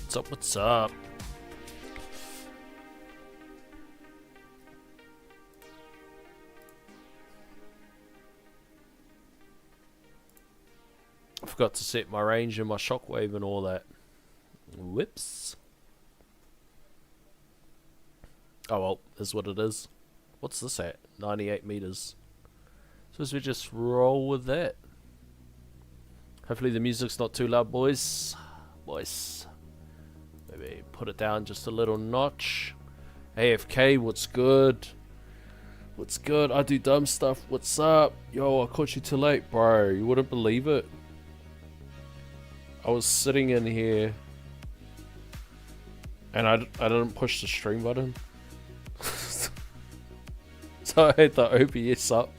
What's up? What's up? I forgot to set my range and my shockwave and all that. Whoops. Oh well, is what it is. What's this at? 98 meters. So we just roll with that. Hopefully the music's not too loud, boys. Maybe put it down just a little notch. AFK, what's good? What's good? I do dumb stuff. What's up? Yo, I caught you too late, bro. You wouldn't believe it. I was sitting in here and I didn't push the stream button. So I had the OBS up.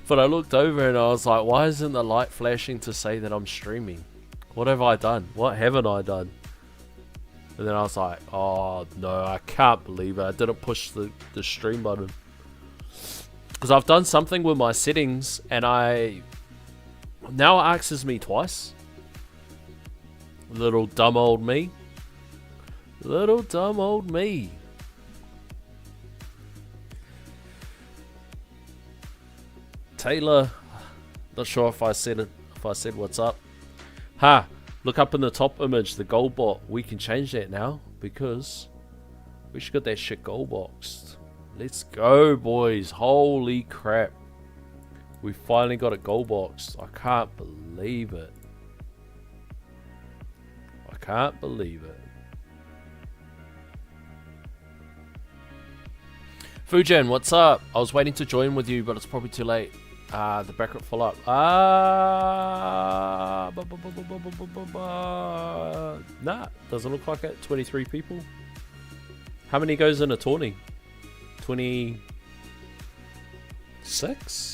But I looked over and I was like, why isn't the light flashing to say that I'm streaming? What have I done? What haven't I done? And then I was like, oh no, I can't believe it. I didn't push the stream button. Because I've done something with my settings and now it asks me twice. Little dumb old me. Little dumb old me. Taylor, not sure if I said it. If I said what's up. Ha! Look up in the top image, the gold bot. We can change that now because we should get that shit gold boxed. Let's go, boys! Holy crap! We finally got it gold boxed. I can't believe it. I can't believe it. Fujian, what's up? I was waiting to join with you, but it's probably too late. The bracket full up. Nah, doesn't look like it. 23 people. How many goes in a tourney? 26?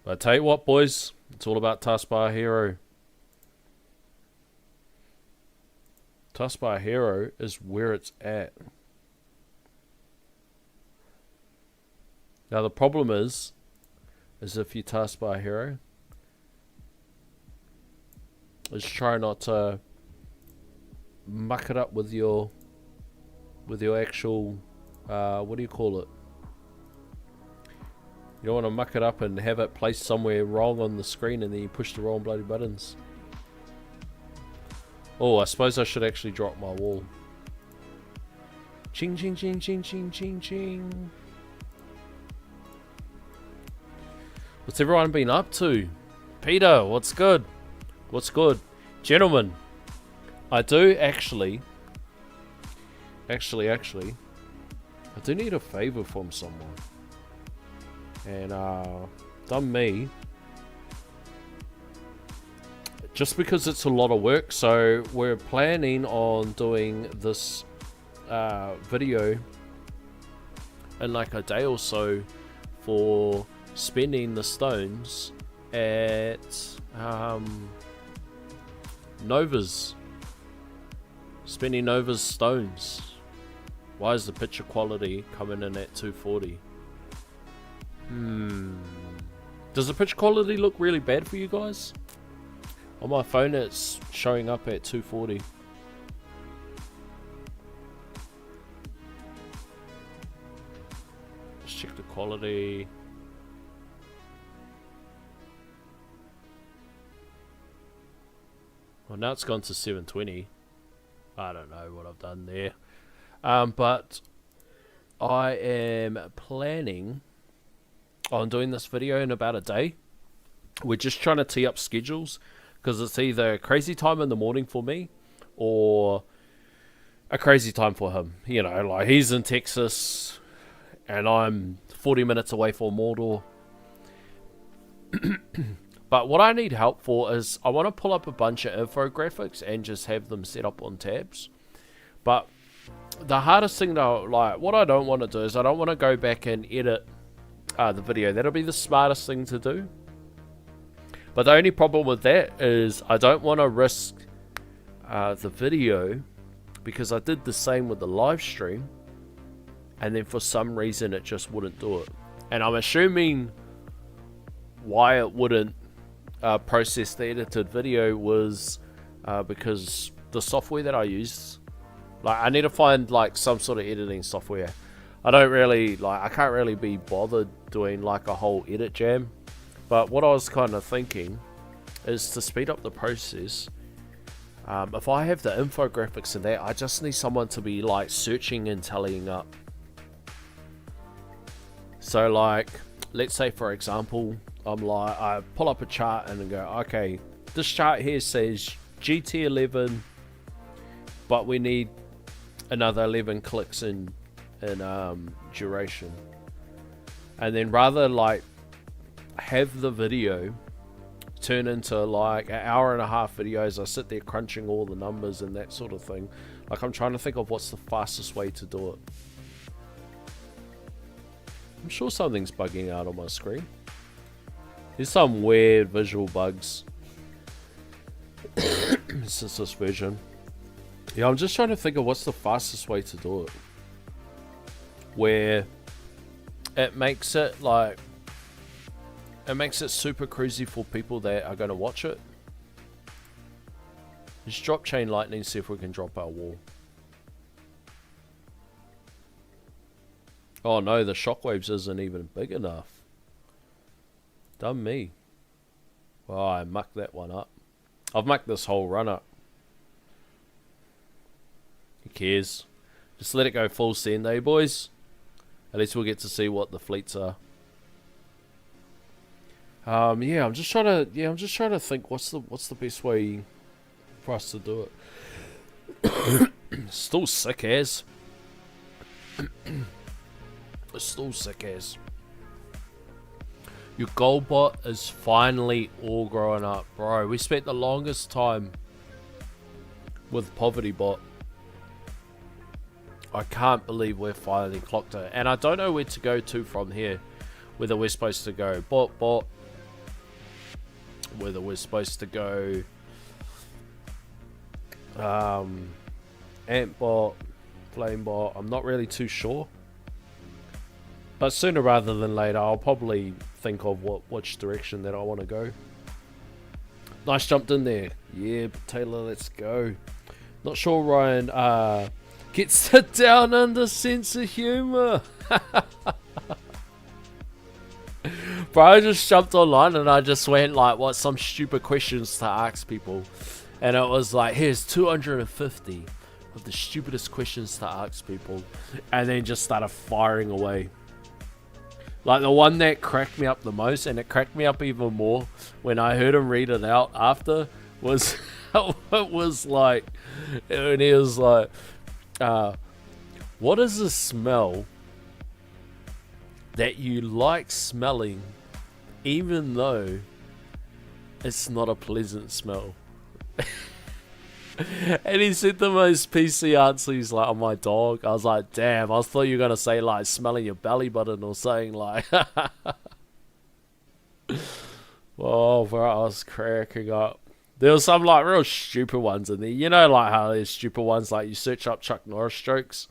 But I tell you what, boys, it's all about Taskbar Hero. Taskbar Hero is where it's at. Now the problem is if you Taskbar Hero, is try not to muck it up with your actual what do you call it? You don't want to muck it up and have it placed somewhere wrong on the screen and then you push the wrong bloody buttons. Oh, I suppose I should actually drop my wall. Ching ching ching ching ching ching ching. What's everyone been up to? Peter, what's good? What's good? Gentlemen, I do actually, I do need a favor from someone. And done me. Just because it's a lot of work, so we're planning on doing this video in like a day or so for spending the stones at Nova's. Spending Nova's stones. Why is the picture quality coming in at 240? Does the picture quality look really bad for you guys? On my phone it's showing up at 240. Let's check the quality. Well, now it's gone to 720. I don't know what I've done there. But I am planning on doing this video in about a day. We're just trying to tee up schedules because it's either a crazy time in the morning for me or a crazy time for him. You know, like he's in Texas and I'm 40 minutes away from Mordor. But what I need help for is I want to pull up a bunch of infographics and just have them set up on tabs. But the hardest thing though, like what I don't want to do is I don't want to go back and edit the video. That'll be the smartest thing to do. But the only problem with that is I don't want to risk the video, because I did the same with the live stream, and then for some reason it just wouldn't do it. And I'm assuming why it wouldn't process the edited video was because the software that I use, like, I need to find like some sort of editing software. I can't really be bothered doing like a whole edit jam. But what I was kind of thinking is to speed up the process. If I have the infographics in there, I just need someone to be like searching and tallying up. So like, let's say for example, I pull up a chart and go, okay, this chart here says GT11, but we need another 11 clicks in duration. And then rather like have the video turn into like an hour and a half videos, I sit there crunching all the numbers and that sort of thing. Like, I'm trying to think of what's the fastest way to do it. I'm sure something's bugging out on my screen. There's some weird visual bugs since this version. Yeah, I'm just trying to think of what's the fastest way to do it, where it makes it like, it makes it super cruisy for people that are going to watch it. Just drop chain lightning, see if we can drop our wall. Oh no, the shockwaves isn't even big enough. Dumb me. Oh, I mucked that one up. I've mucked this whole run up. Who cares? Just let it go full send, eh, boys? At least we'll get to see what the fleets are. Yeah, I'm just trying to think what's the best way for us to do it. Still sick as. It's still sick as. Your gold bot is finally all growing up, bro. We spent the longest time with Poverty Bot. I can't believe we're finally clocked it. And I don't know where to go to from here. Whether we're supposed to go bot. Whether we're supposed to go ant bot, flame bot. I'm not really too sure. But sooner rather than later, I'll probably think of which direction that I want to go. Nice, jumped in there. Yeah, Taylor, let's go. Not sure Ryan gets the down under sense of humor. Bro, I just jumped online and I just went like, what, some stupid questions to ask people. And it was like, here's 250 of the stupidest questions to ask people. And then just started firing away. Like, the one that cracked me up the most, and it cracked me up even more when I heard him read it out after, was it was like, and he was like, what is the smell that you like smelling even though it's not a pleasant smell? And he said the most PC answer. He's like, oh, my dog. I was like, damn, I thought you were gonna say like smelling your belly button or saying like oh, bro, I was cracking up. There was some like real stupid ones in there. You know, like how there's stupid ones, like you search up Chuck Norris jokes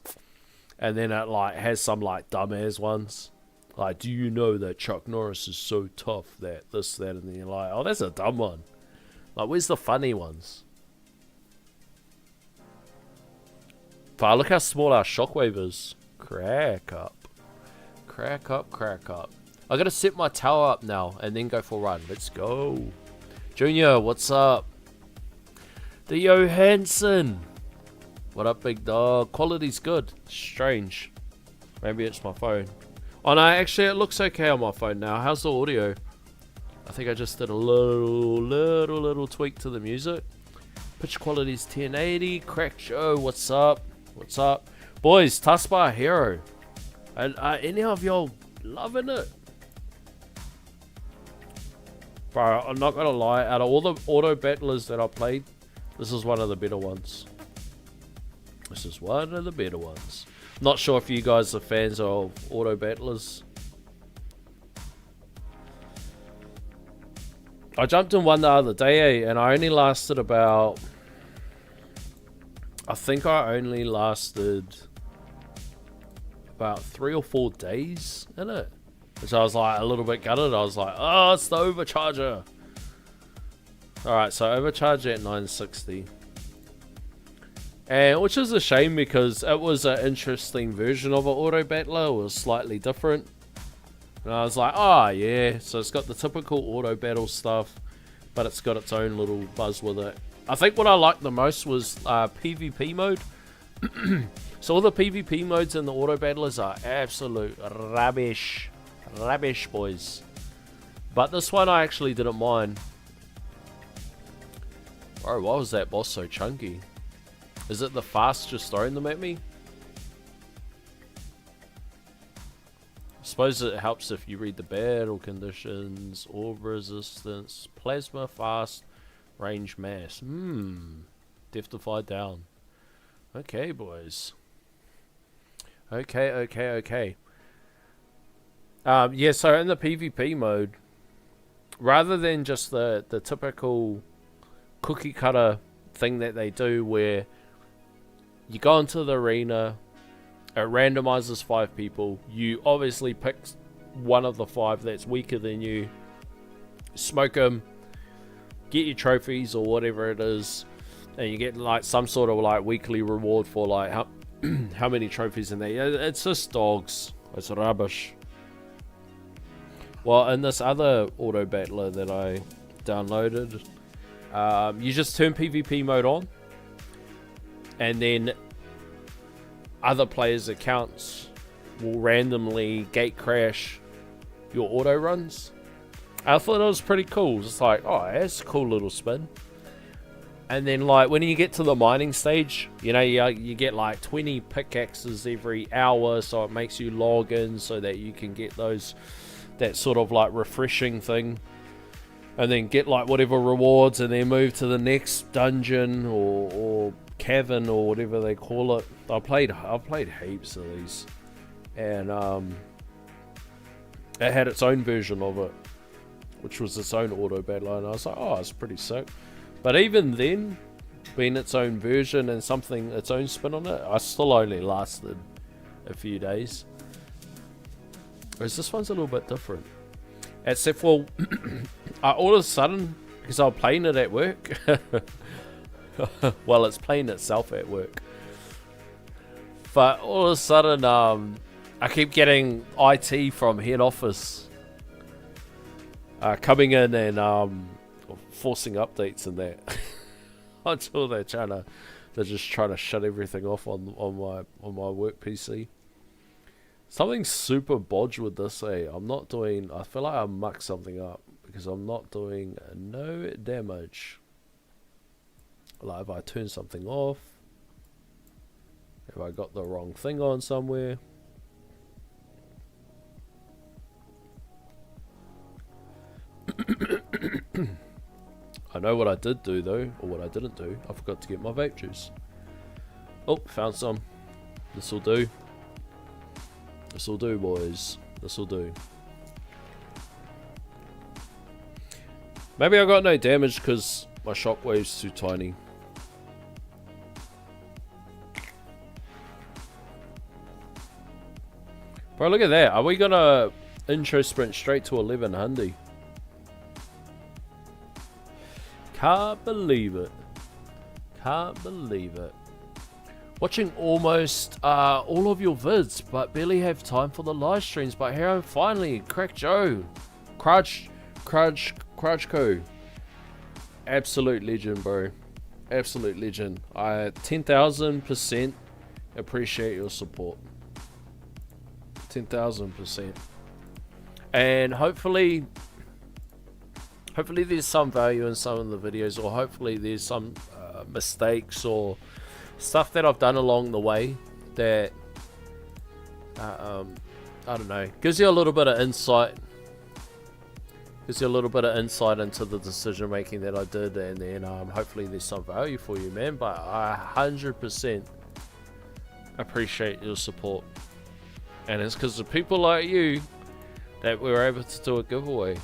and then it like has some like dumbass ones. Like, do you know that Chuck Norris is so tough that this, that, and then you're like, oh, that's a dumb one. Like, where's the funny ones? But look how small our shockwave is. Crack up. Crack up, crack up. I gotta set my tower up now and then go for a run. Let's go. Junior, what's up? The Johansson. What up, big dog? Quality's good. Strange. Maybe it's my phone. Oh no, actually it looks okay on my phone now. How's the audio? I think I just did a little tweak to the music. Pitch quality's 1080. Crack Joe, what's up? What's up? Boys, Taskbar Hero. Are any of y'all loving it? Bro, I'm not gonna lie, out of all the auto battlers that I played, this is one of the better ones. This is one of the better ones. Not sure if you guys are fans of auto battlers. I jumped in one the other day, and I only lasted about I think I only lasted about 3 or 4 days in it. Which I was like a little bit gutted. I was like, oh, it's the overcharger. Alright, so overcharge at 960. And which is a shame because it was an interesting version of an auto battler. It was slightly different. And I was like, oh yeah. So it's got the typical auto battle stuff, but it's got its own little buzz with it. I think what I liked the most was PvP mode. So all the PvP modes in the auto battlers are absolute rubbish. Rubbish, boys. But this one I actually didn't mind. Bro, why was that boss so chunky? Is it the fast just throwing them at me? I suppose it helps if you read the battle conditions, orb resistance, plasma, fast, range, mass. Death-defy down. Okay, boys. Okay. Yeah, so in the PvP mode, rather than just the typical cookie cutter thing that they do where you go into the arena, it randomizes 5 people, you obviously pick one of the 5 that's weaker than you, smoke them, get your trophies or whatever it is, and you get like some sort of like weekly reward for like how many trophies in there. It's just dogs. It's rubbish. Well, in this other auto battler that I downloaded, you just turn PvP mode on, and then other players' accounts will randomly gate crash your auto runs. I thought it was pretty cool. It's like, oh, that's a cool little spin. And then, like, when you get to the mining stage, you know, you get like 20 pickaxes every hour, so it makes you log in so that you can get that sort of like refreshing thing. And then get like whatever rewards, and then move to the next dungeon or cavern or whatever they call it. I've played heaps of these, and it had its own version of it, which was its own auto battler, and I was like, oh, it's pretty sick. But even then, being its own version and something its own spin on it, I still only lasted a few days. Whereas this one's a little bit different. Except for, all of a sudden, because I'm playing it at work, well, it's playing itself at work, but all of a sudden, I keep getting IT from head office coming in and forcing updates and that until they're just trying to shut everything off on my work PC. Something super bodge with this, I feel like I mucked something up because I'm not doing no damage. Like if I turn something off, if I got the wrong thing on somewhere. I know what I did do though, or what I didn't do. I forgot to get my vape juice. Oh, found some. This'll do. This'll do, boys. This'll do. Maybe I got no damage because my shockwave's too tiny. Bro, look at that. Are we gonna intro sprint straight to 1100? Can't believe it. Can't believe it. Watching almost all of your vids, but barely have time for the live streams. But here I'm finally, Crack Joe, Crutchco, absolute legend, bro, absolute legend. I 10,000% appreciate your support, 10,000%, and hopefully there's some value in some of the videos, or hopefully there's some mistakes or stuff that I've done along the way that I don't know, gives you a little bit of insight into the decision making that I did, and then hopefully there's some value for you, man. But I 100% appreciate your support, and it's because of people like you that we were able to do a giveaway.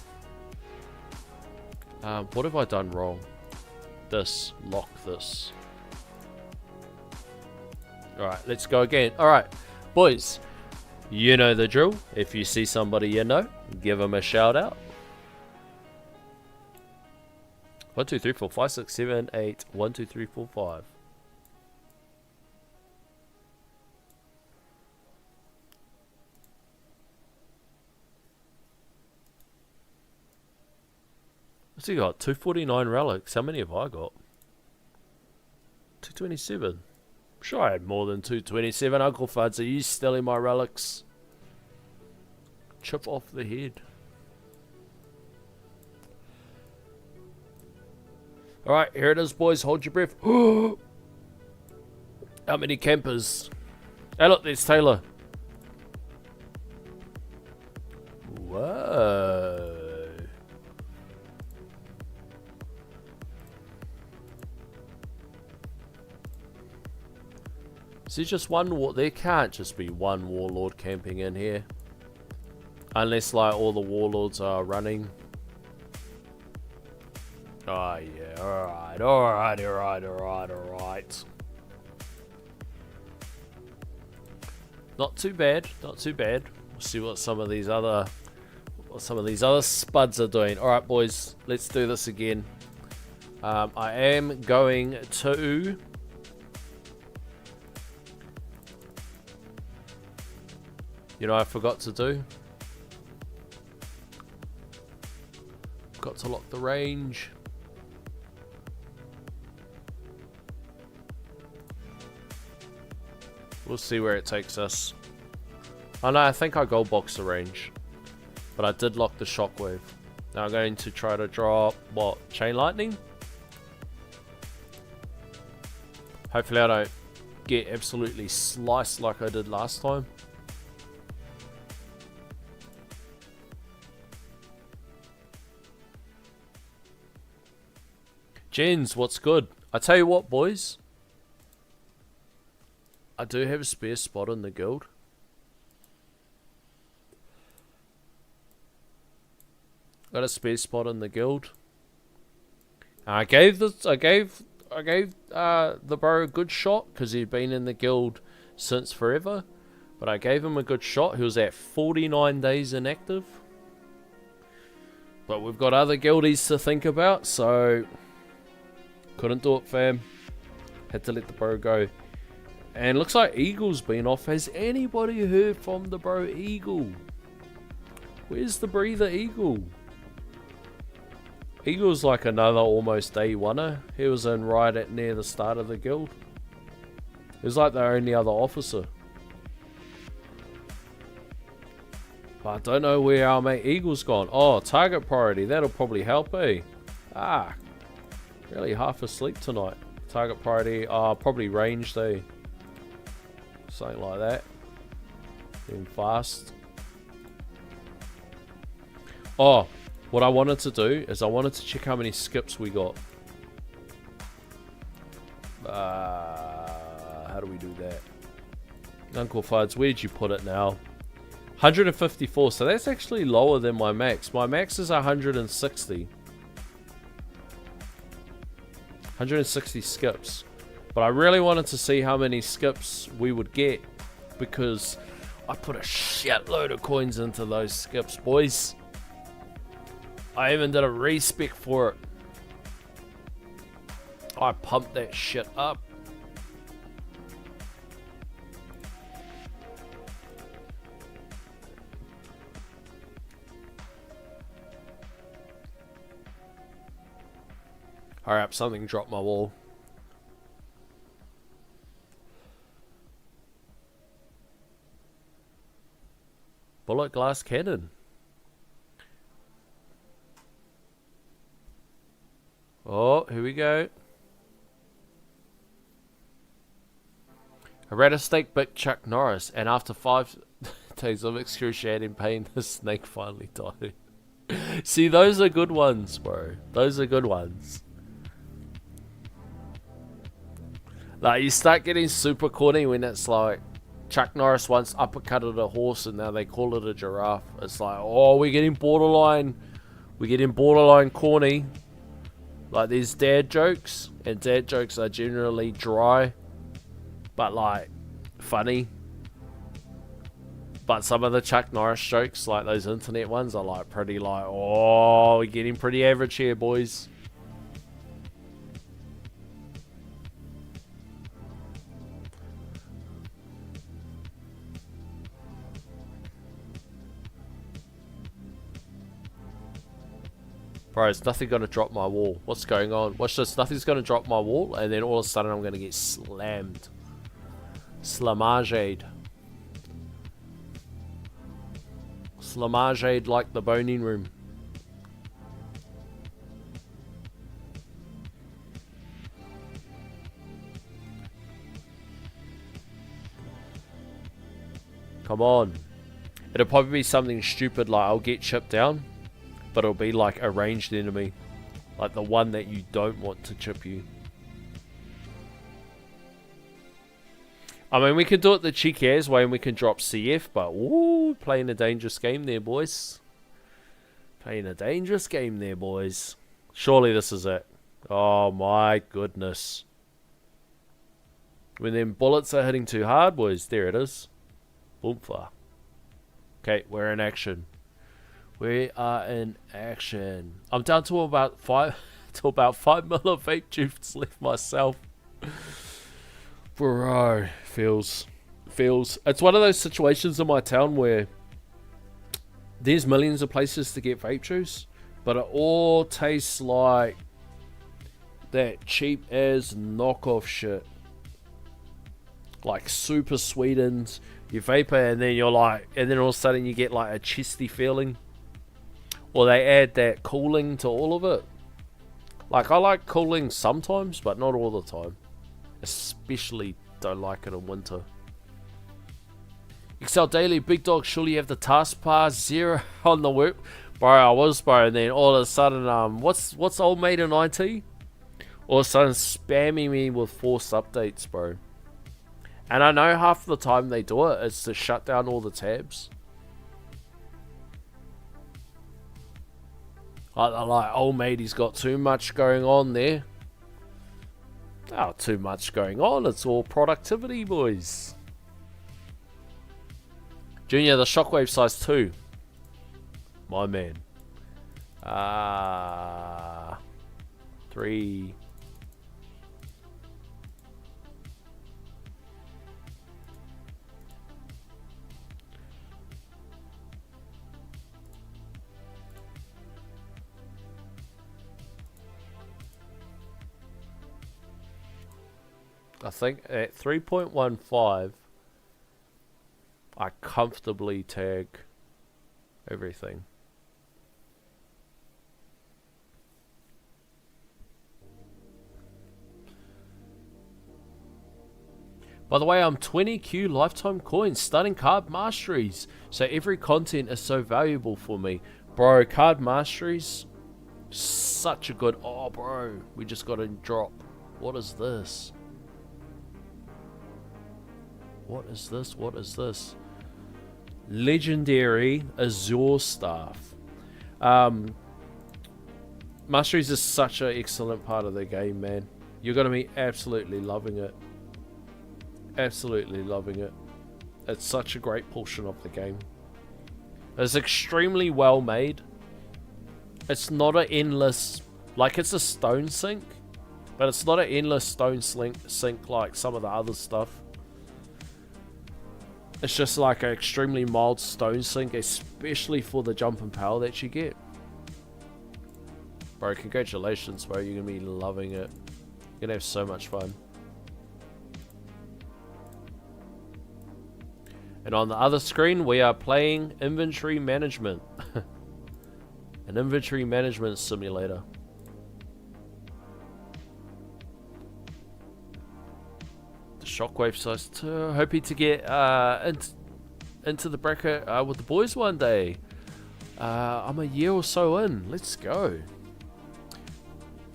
What have I done wrong? Lock this. Alright, let's go again. Alright, boys, you know the drill. If you see somebody you know, give them a shout out. 1, 2, 3, 4, 5, 6, 7, 8. 1, 2, 3, 4, 5. What's he got? 249 relics. How many have I got? 227. I'm sure I had more than 227. Uncle Fuds, are you stealing my relics? Chip off the head. Alright, here it is, boys. Hold your breath. How many campers? Hey, look, there's Taylor. Whoa. Is there just one war? There can't just be one warlord camping in here. Unless, like, all the warlords are running. Oh, yeah. Alright, alright, alright, alright, alright. Not too bad. Not too bad. We'll see what some of these other spuds are doing. Alright, boys. Let's do this again. I am going to... You know, I forgot to do. Got to lock the range. We'll see where it takes us. Oh no, I think I gold boxed the range. But I did lock the shockwave. Now I'm going to try to drop, what, chain lightning? Hopefully I don't get absolutely sliced like I did last time. Jens, what's good? I tell you what, boys. I do have a spare spot in the guild. Got a spare spot in the guild. I gave the bro a good shot because he'd been in the guild since forever. But I gave him a good shot. He was at 49 days inactive. But we've got other guildies to think about, so couldn't do it, fam. Had to let the bro go. And looks like Eagle's been off. Has anybody heard from the bro Eagle? Where's the breather Eagle? Eagle's like another almost day oneer. He was in right at near the start of the guild. He was like the only other officer. But I don't know where our mate Eagle's gone. Oh, target priority. That'll probably help, eh? Ah, really half asleep tonight. Target priority. Probably range, eh? Something like that. Being fast. Oh, what I wanted to do is I wanted to check how many skips we got. How do we do that? Uncle Fuds, where'd you put it now? 154, so that's actually lower than my max. My max is 160. 160 skips. But I really wanted to see how many skips we would get, because I put a shitload of coins into those skips, boys. I even did a respec for it. I pumped that shit up. Hurry up, something dropped my wall. Bullet glass cannon. Oh, here we go. A rattlesnake bit Chuck Norris, and after 5 days of excruciating pain, the snake finally died. See, those are good ones, bro. Those are good ones. Like, you start getting super corny when it's like Chuck Norris once uppercutted a horse and now they call it a giraffe. It's like, oh, we're getting borderline corny. Like, there's dad jokes, and dad jokes are generally dry. But like, funny. But some of the Chuck Norris jokes, like those internet ones, are like pretty like, oh, we're getting pretty average here, boys. Bro, it's nothing gonna drop my wall. What's going on? Watch this. Nothing's gonna drop my wall, and then all of a sudden I'm gonna get slammed. Slamaged. Slamaged like the boning room. Come on. It'll probably be something stupid like I'll get chipped down, but it'll be like a ranged enemy. Like the one that you don't want to chip you. I mean, we can do it the cheeky ass way and we can drop CF, but ooh, playing a dangerous game there, boys. Playing a dangerous game there, boys. Surely this is it. Oh my goodness. When them bullets are hitting too hard, boys, there it is. Boomfa. Okay, we're in action. We are in action. I'm down to about 5 mil of vape juice left myself. Bro, feels. It's one of those situations in my town where there's millions of places to get vape juice, but it all tastes like that cheap as knockoff shit. Like super sweetened. You vape it and then you're like, and then all of a sudden you get like a chesty feeling. Or they add that cooling to all of it. Like I like cooling sometimes, but not all the time. Especially don't like it in winter. Excel Daily, big dog, surely you have the task bar 0 on the work. Bro, I was, bro, and then all of a sudden, what's old mate in IT? All of a sudden spamming me with forced updates, bro. And I know half the time they do it is to shut down all the tabs. Like, old mate, he's got too much going on there. Oh, too much going on. It's all productivity, boys. Junior, the shockwave size 2. My man. 3. I think at 3.15, I comfortably tag everything. By the way, I'm 20Q lifetime coins, starting card masteries. So every content is so valuable for me. Bro, card masteries, such a good... Oh, bro, we just got a drop. What is this? What is this? What is this? Legendary Azure Staff. Masteries is such an excellent part of the game, man. You're going to be absolutely loving it. Absolutely loving it. It's such a great portion of the game. It's extremely well made. It's not an endless... Like, it's a stone sink. But it's not an endless stone sink like some of the other stuff. It's just like an extremely mild stone sink, especially for the jump and power that you get. Bro, congratulations, bro. You're going to be loving it. You're going to have so much fun. And on the other screen, we are playing inventory management. An inventory management simulator. Shockwave size 2. Hoping to get into the bracket with the boys one day. I'm a year or so in. Let's go.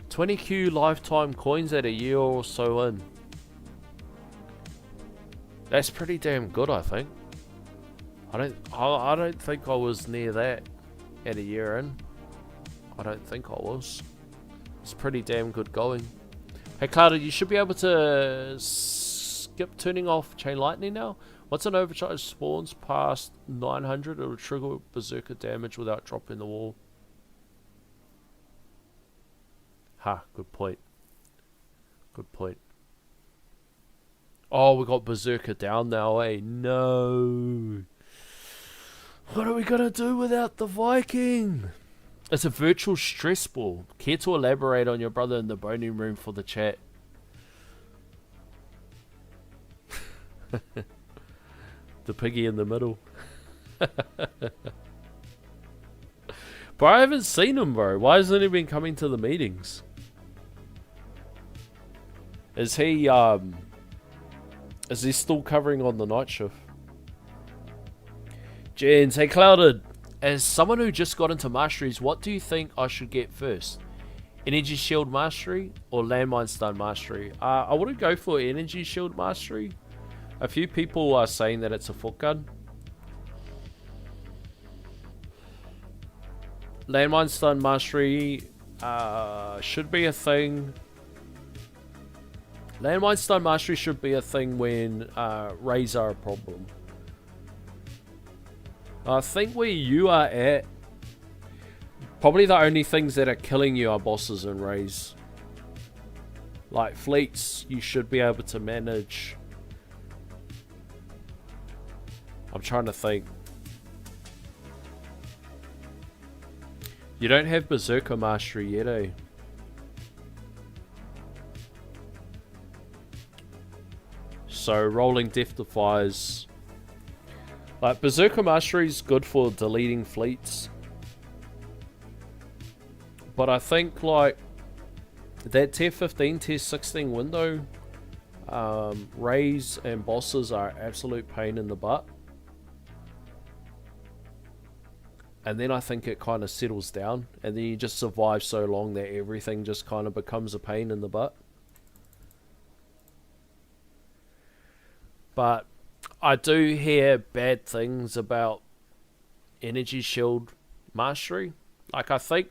20Q lifetime coins at a year or so in. That's pretty damn good, I think. I don't think I was near that at a year in. I don't think I was. It's pretty damn good going. Hey Carter, you should be able to skip turning off chain lightning now. Once an overcharge spawns past 900, it will trigger berserker damage without dropping the wall. Ha, good point. Good point. Oh, we got berserker down now, eh? No. What are we gonna do without the Viking? It's a virtual stress ball. Care to elaborate on your brother in the boning room for the chat? The piggy in the middle. Bro, I haven't seen him, bro. Why hasn't he been coming to the meetings? Is he still covering on the night shift? Jens, hey Clouded. As someone who just got into masteries, what do you think I should get first? Energy Shield Mastery or Landmine Stun Mastery? I wouldn't go for Energy Shield Mastery. A few people are saying that it's a foot gun. Landmine Stun Mastery should be a thing. Landmine Stun Mastery should be a thing when rays are a problem. I think where you are at, probably the only things that are killing you are bosses and rays. Like fleets, you should be able to manage. I'm trying to think. You don't have Berserker Mastery yet, eh? So rolling Death Defies. Like, Berserker Mastery is good for deleting fleets. But I think, like, that tier 15, tier 16 window, rays and bosses are absolute pain in the butt. And then I think it kind of settles down. And then you just survive so long that everything just kind of becomes a pain in the butt. But I do hear bad things about Energy Shield Mastery. Like, I think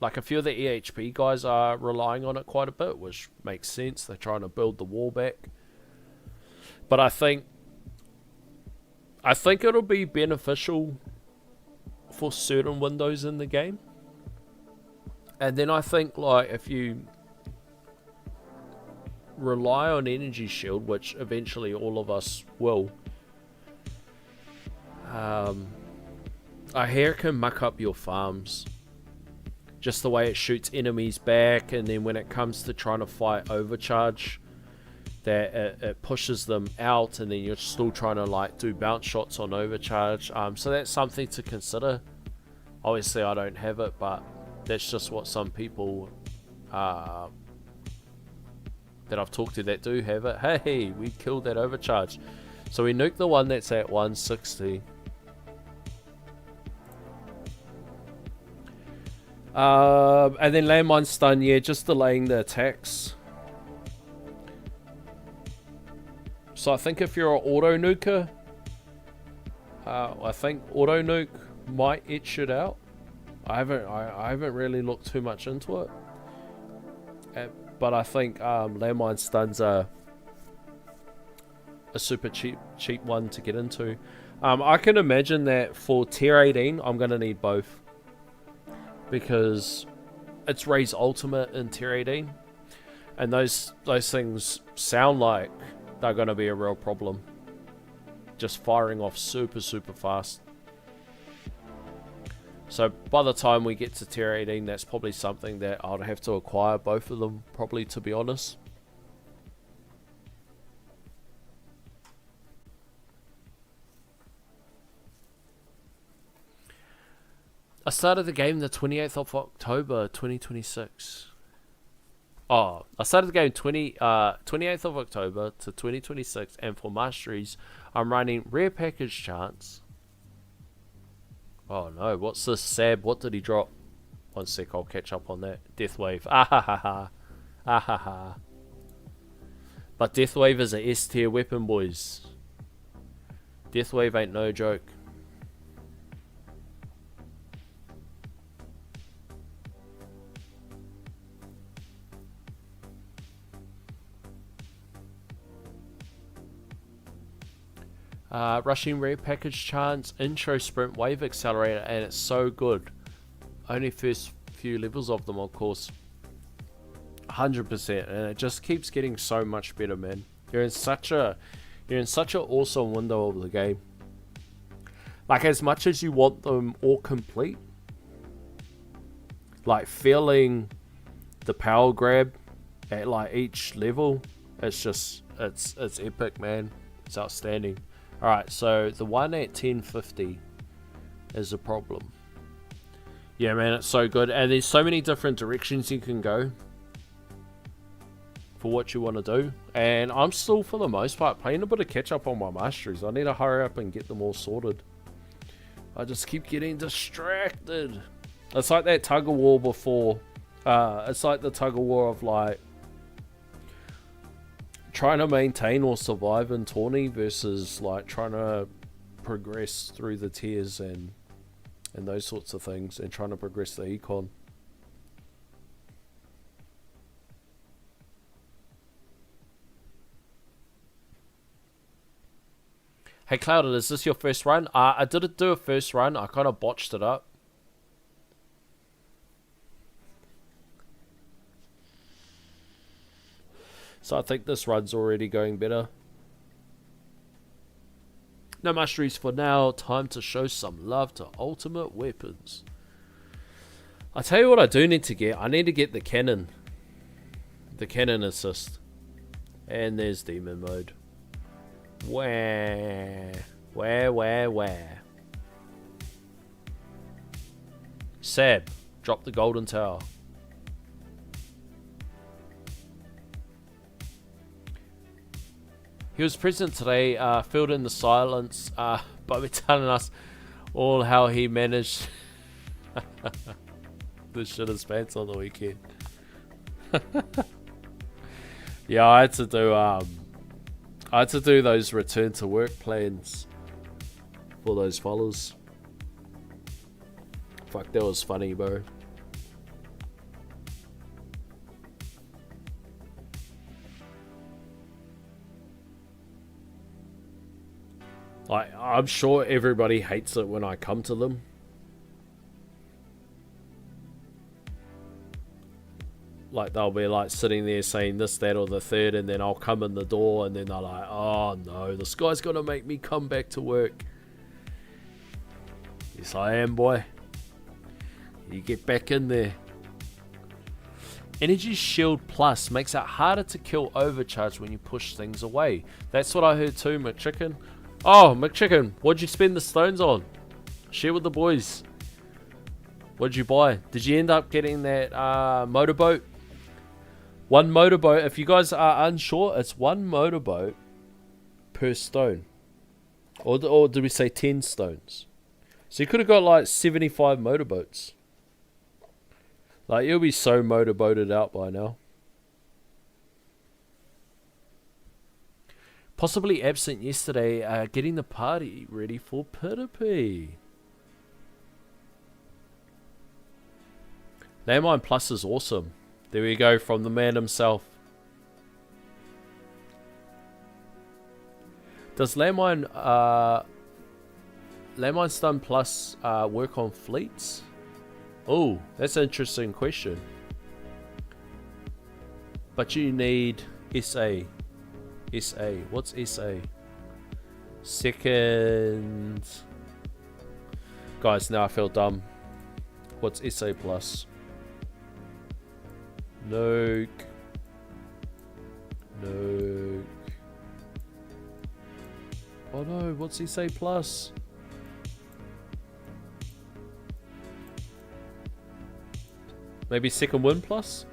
like a few of the EHP guys are relying on it quite a bit, which makes sense. They're trying to build the wall back. But I think it'll be beneficial for certain windows in the game. And then I think, like, if you rely on Energy Shield, which eventually all of us will, I hear it can muck up your farms. Just the way it shoots enemies back, and then when it comes to trying to fight overcharge, that it pushes them out, and then you're still trying to, like, do bounce shots on overcharge. So that's something to consider. Obviously I don't have it, but that's just what some people that I've talked to that do have it. Hey, we killed that overcharge. So we nuked the one that's at 160. And then landmine stun, yeah, just delaying the attacks. So I think if you're an auto nuker, I think auto nuke might itch it out. I haven't really looked too much into it, but I think landmine stuns are a super cheap one to get into. I can imagine that for tier 18, I'm gonna need both, because it's Ray's ultimate in tier 18, and those things sound like they're going to be a real problem. Just firing off super fast. So by the time we get to tier 18, that's probably something that I'd have to acquire both of them, probably, to be honest. I started the game the 28th of October 2026. Oh, I started the game 28th of October to 2026, and for masteries, I'm running rare package chance. Oh no, what's this? Sab, what did he drop? One sec, I'll catch up on that. Deathwave. Ah ha ha ha. Ah ha ha. But Deathwave is a S tier weapon, boys. Deathwave ain't no joke. Rushing rare package chance, intro sprint, wave accelerator, and it's so good. Only first few levels of them, of course. 100%, and it just keeps getting so much better, man. You're in such an awesome window of the game. Like, as much as you want them all complete, like feeling the power grab at like each level, it's epic, man. It's outstanding. Alright, so the one at 1050 is a problem. Yeah, man, it's so good, and there's so many different directions you can go for what you want to do, and I'm still, for the most part, playing a bit of catch up on my masteries. I need to hurry up and get them all sorted. I just keep getting distracted. It's like that tug of war before. It's like the tug of war of like trying to maintain or survive in Tawny versus like trying to progress through the tiers and those sorts of things, and trying to progress the econ. Hey Clouded, is this your first run? I didn't do a first run. I kind of botched it up. So I think this run's already going better. No masteries for now. Time to show some love to ultimate weapons. I tell you what I do need to get. I need to get the cannon. The cannon assist. And there's demon mode. Where? Sab, drop the golden tower. He was present today, filled in the silence by telling us all how he managed the shit his pants on the weekend. Yeah, I had to do those return to work plans for those fellas. Fuck, that was funny, bro. I'm sure everybody hates it when I come to them. Like, they'll be like sitting there saying this, that, or the third, and then I'll come in the door, and then they're like, oh no, this guy's gonna make me come back to work. Yes, I am, boy. You get back in there. Energy Shield Plus makes it harder to kill overcharge when you push things away. That's what I heard too, McChicken. Oh, McChicken, what'd you spend the stones on? Share with the boys. What'd you buy? Did you end up getting that motorboat? One motorboat, if you guys are unsure, it's one motorboat per stone. Or did we say 10 stones? So you could have got like 75 motorboats. Like, you'll be so motorboated out by now. Possibly absent yesterday, getting the party ready for PvP. Landmine Plus is awesome. There we go, from the man himself. Does Landmine Stun Plus work on fleets? Oh, that's an interesting question. But you need SA. SA. What's SA? Second. Guys, now I feel dumb. What's SA plus? Nuke. Nuke. Oh no, what's SA plus? Maybe second win plus?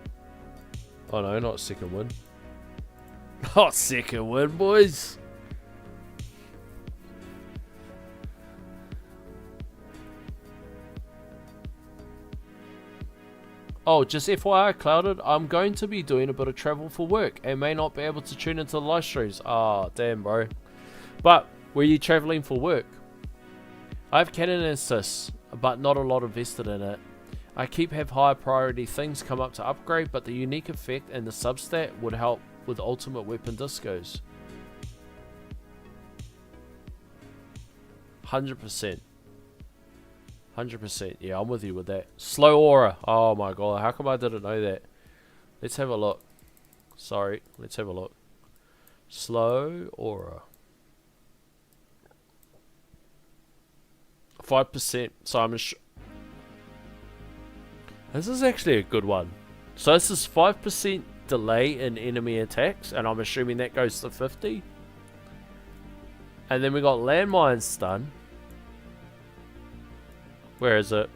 Oh no, not second win. Not second win, boys. Oh, just FYI, Clouded, I'm going to be doing a bit of travel for work and may not be able to tune into the live streams. Ah, oh, damn, bro. But, were you traveling for work? I have Canon Assist, but not a lot invested in it. I keep have higher priority things come up to upgrade, but the unique effect and the substat would help with ultimate weapon discos. 100%. 100%. Yeah, I'm with you with that. Slow aura. Oh my god, how come I didn't know that? Let's have a look. Sorry, let's have a look. Slow aura. 5%. So I'm this is actually a good one. So this is 5% delay in enemy attacks, and I'm assuming that goes to 50. And then we got landmine stun. Where is it?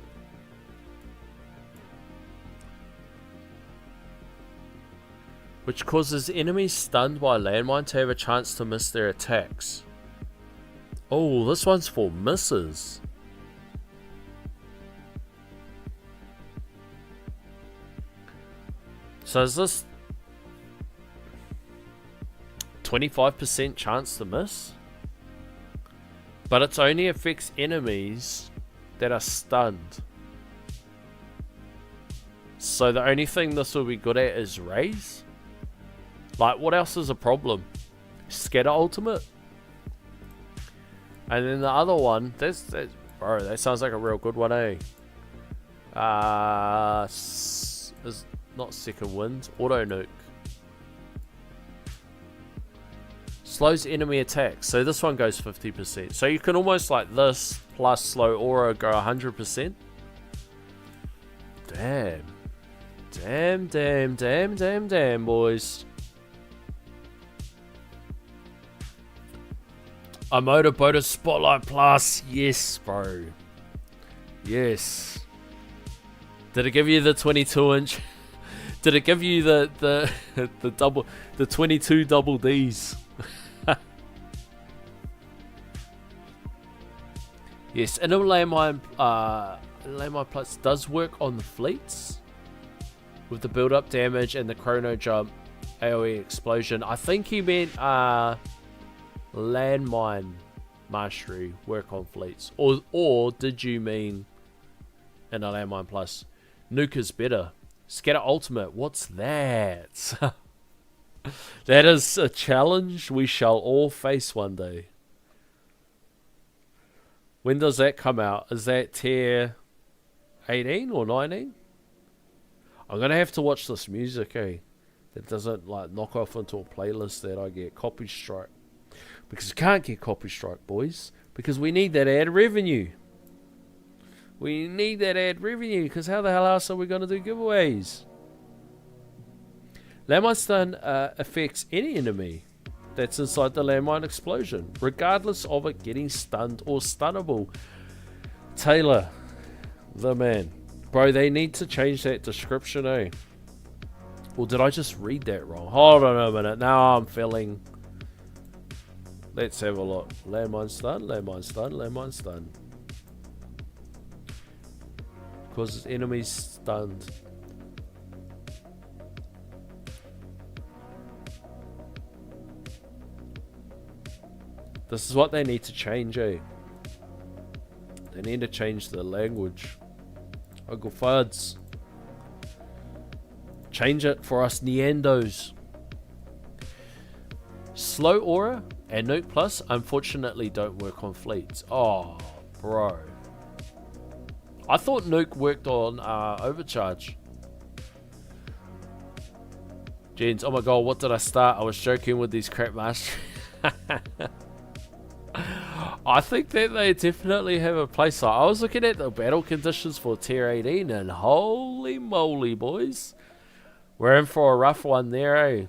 Which causes enemies stunned by landmine to have a chance to miss their attacks. Oh, this one's for misses. So is this 25% chance to miss? But it only affects enemies that are stunned. So the only thing this will be good at is raise? Like, what else is a problem? Scatter ultimate? And then the other one, bro, that sounds like a real good one, eh? Is not second wind, auto nuke. Slows enemy attacks. So this one goes 50%. So you can almost like this plus slow aura go 100%. Damn. Damn, boys. A Motorboater Spotlight Plus. Yes, bro. Yes. Did it give you the 22-inch? Did it give you the 22 double Ds? Yes, and a landmine plus does work on the fleets with the build-up damage and the chrono jump AoE explosion. I think he meant landmine mastery work on fleets, or did you mean in a landmine plus? Nuke is better. Scatter ultimate. What's that? That is a challenge we shall all face one day. When does that come out? Is that tier 18 or 19? I'm going to have to watch this music, eh? That doesn't like knock off into a playlist that I get copy strike. Because you can't get copy strike, boys. Because we need that ad revenue. We need that ad revenue. Because how the hell else are we going to do giveaways? Landmine stun affects any enemy that's inside the landmine explosion, regardless of it getting stunned or stunnable. Taylor, the man. Bro, they need to change that description, eh? Or did I just read that wrong? Hold on a minute. Now I'm feeling... Let's have a look. Landmine stun, landmine stun, landmine stun. Causes enemies stunned. This is what they need to change, eh? They need to change the language. Uncle Fuds. Change it for us Neandos. Slow aura and nuke plus unfortunately don't work on fleets. Oh, bro. I thought nuke worked on overcharge. Gents, oh my god, what did I start? I was joking with these crap masters. I think that they definitely have a place. I was looking at the battle conditions for tier 18 and holy moly, boys. We're in for a rough one there, eh?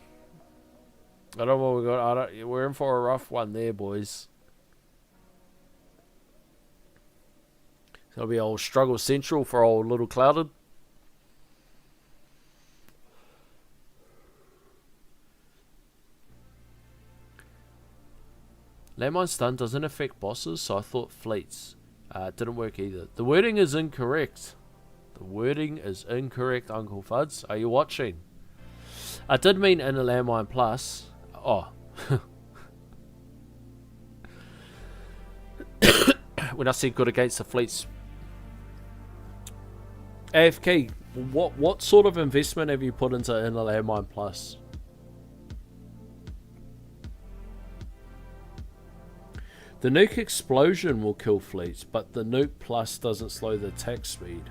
I don't know what we got. We're in for a rough one there, boys. It'll be old struggle central for old little Clouded. Landmine stun doesn't affect bosses, so I thought fleets. Didn't work either. The wording is incorrect. The wording is incorrect, Uncle Fuds. Are you watching? I did mean in a landmine plus. Oh. When I said good against the fleets. AFK, what sort of investment have you put into in a landmine plus? The nuke explosion will kill fleets, but the nuke plus doesn't slow the attack speed.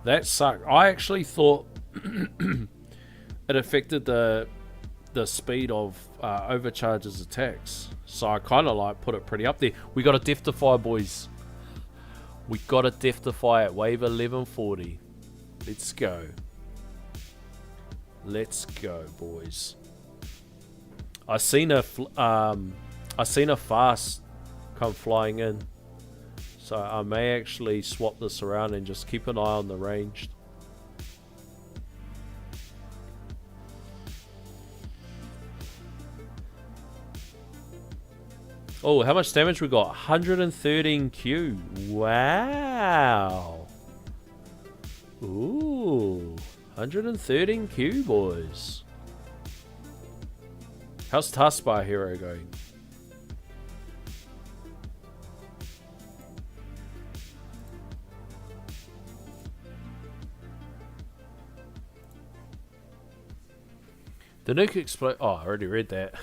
That sucked. I actually thought it affected the speed of Overcharge's attacks. So I kind of like put it pretty up there. We got a Death Defy, boys. We got a Death Defy at wave 1140. Let's go. Let's go, boys. I seen a fast come flying in, so I may actually swap this around and just keep an eye on the ranged. Oh, how much damage we got? 113 Q. Wow. Ooh, 113 Q, boys. How's Taskbar Hero going? The nuke explode. Oh, I already read that.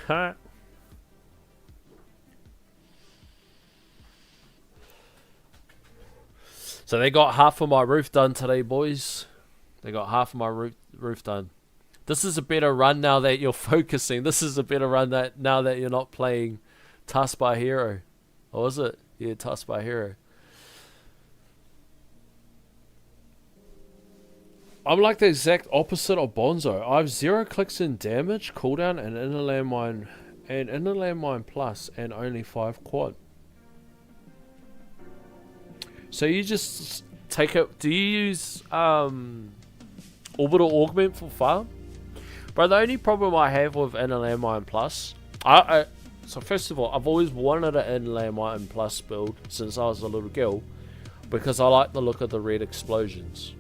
So they got half of my roof done today, boys. They got half of my roof done. This is a better run now that you're focusing. This is a better run now that you're not playing Taskbar Hero. Or was it? Yeah, Taskbar Hero. I'm like the exact opposite of Bonzo. I have 0 clicks in damage, cooldown, and inner landmine plus, and only 5 quad. So you just take it. Do you use orbital augment for farm? Bro, the only problem I have with inner landmine plus, so first of all, I've always wanted an inner landmine plus build since I was a little girl, because I like the look of the red explosions.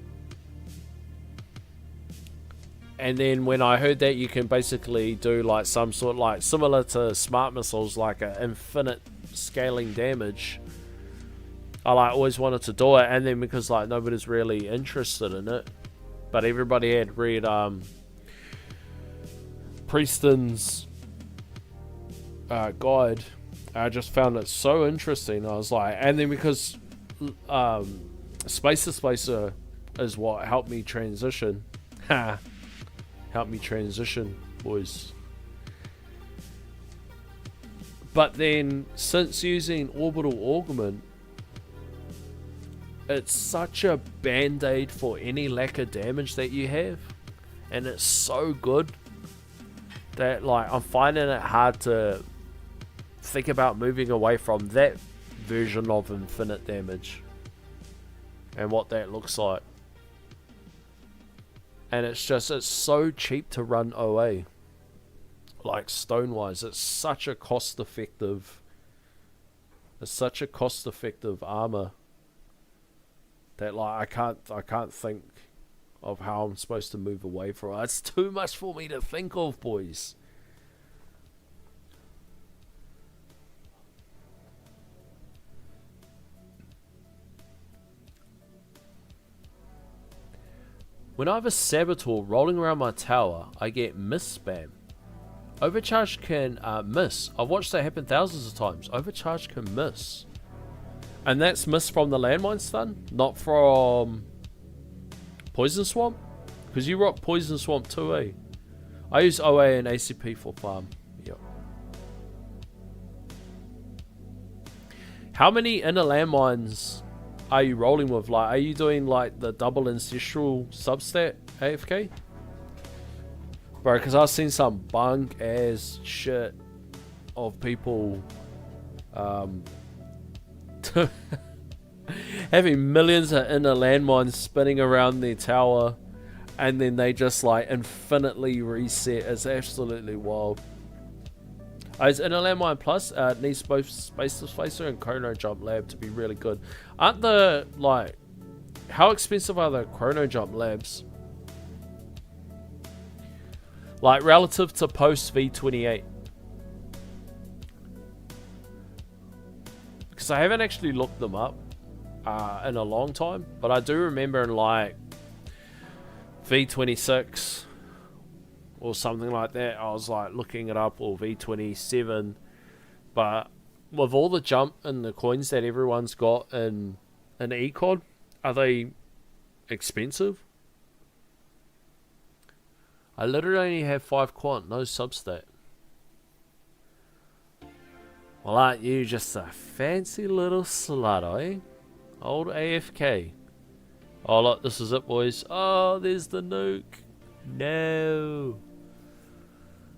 And then when I heard that you can basically do like some sort, like similar to smart missiles, like an infinite scaling damage, I like always wanted to do it. And then because like nobody's really interested in it, but everybody had read Preston's guide, I just found it so interesting. I was like, and then because Spacer is what helped me transition. Help me transition, boys. But then, since using orbital augment, it's such a band-aid for any lack of damage that you have, and it's so good that like I'm finding it hard to think about moving away from that version of infinite damage and what that looks like. And it's so cheap to run OA. Like stone-wise, it's such a cost-effective armor that like I can't think of how I'm supposed to move away from it. It's too much for me to think of, boys. When I have a Saboteur rolling around my tower, I get miss spam. Overcharge can miss. I've watched that happen thousands of times. Overcharge can miss. And that's miss from the landmine stun, not from Poison Swamp. Because you rock Poison Swamp too, eh? I use OA and ACP for farm. Yep. How many inner landmines are you rolling with? Like, are you doing like the double ancestral substat AFK? Bro, because I've seen some bunk ass shit of people having millions of inner landmines spinning around their tower, and then they just like infinitely reset. It's absolutely wild. Is inner landmine plus needs both Space Displacer and Chrono Jump Lab to be really good. Aren't the like, how expensive are the Chrono Jump Labs? Like relative to post V28? Because I haven't actually looked them up in a long time, but I do remember in like V26 or something like that, I was like looking it up, or V27, but with all the jump and the coins that everyone's got in Econ, are they expensive? I literally only have 5 quant, no substat. Well, aren't you just a fancy little slut, eh? Old AFK. Oh, look, this is it, boys. Oh, there's the nuke. No.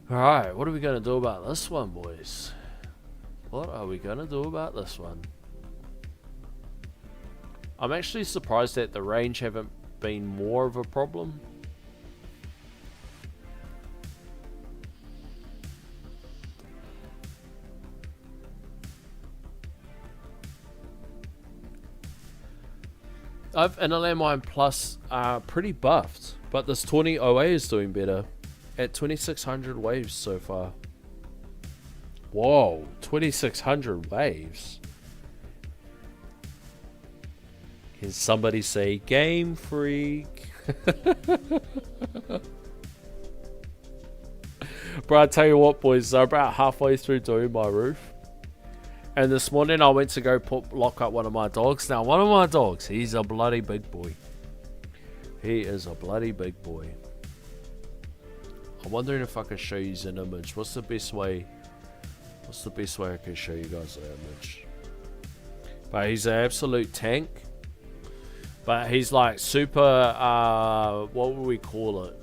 Alright, what are we going to do about this one, boys? What are we going to do about this one? I'm actually surprised that the range haven't been more of a problem. I've in a Landmine Plus pretty buffed, but this 20 OA is doing better at 2600 waves so far. Whoa, 2600 waves. Can somebody say Game Freak? Bro, I tell you what, boys, I'm about halfway through doing my roof. And this morning I went to go lock up one of my dogs. Now, one of my dogs, he's a bloody big boy. He is a bloody big boy. I'm wondering if I can show you an image. What's the best way I can show you guys the image? But he's an absolute tank. But he's like super, what would we call it?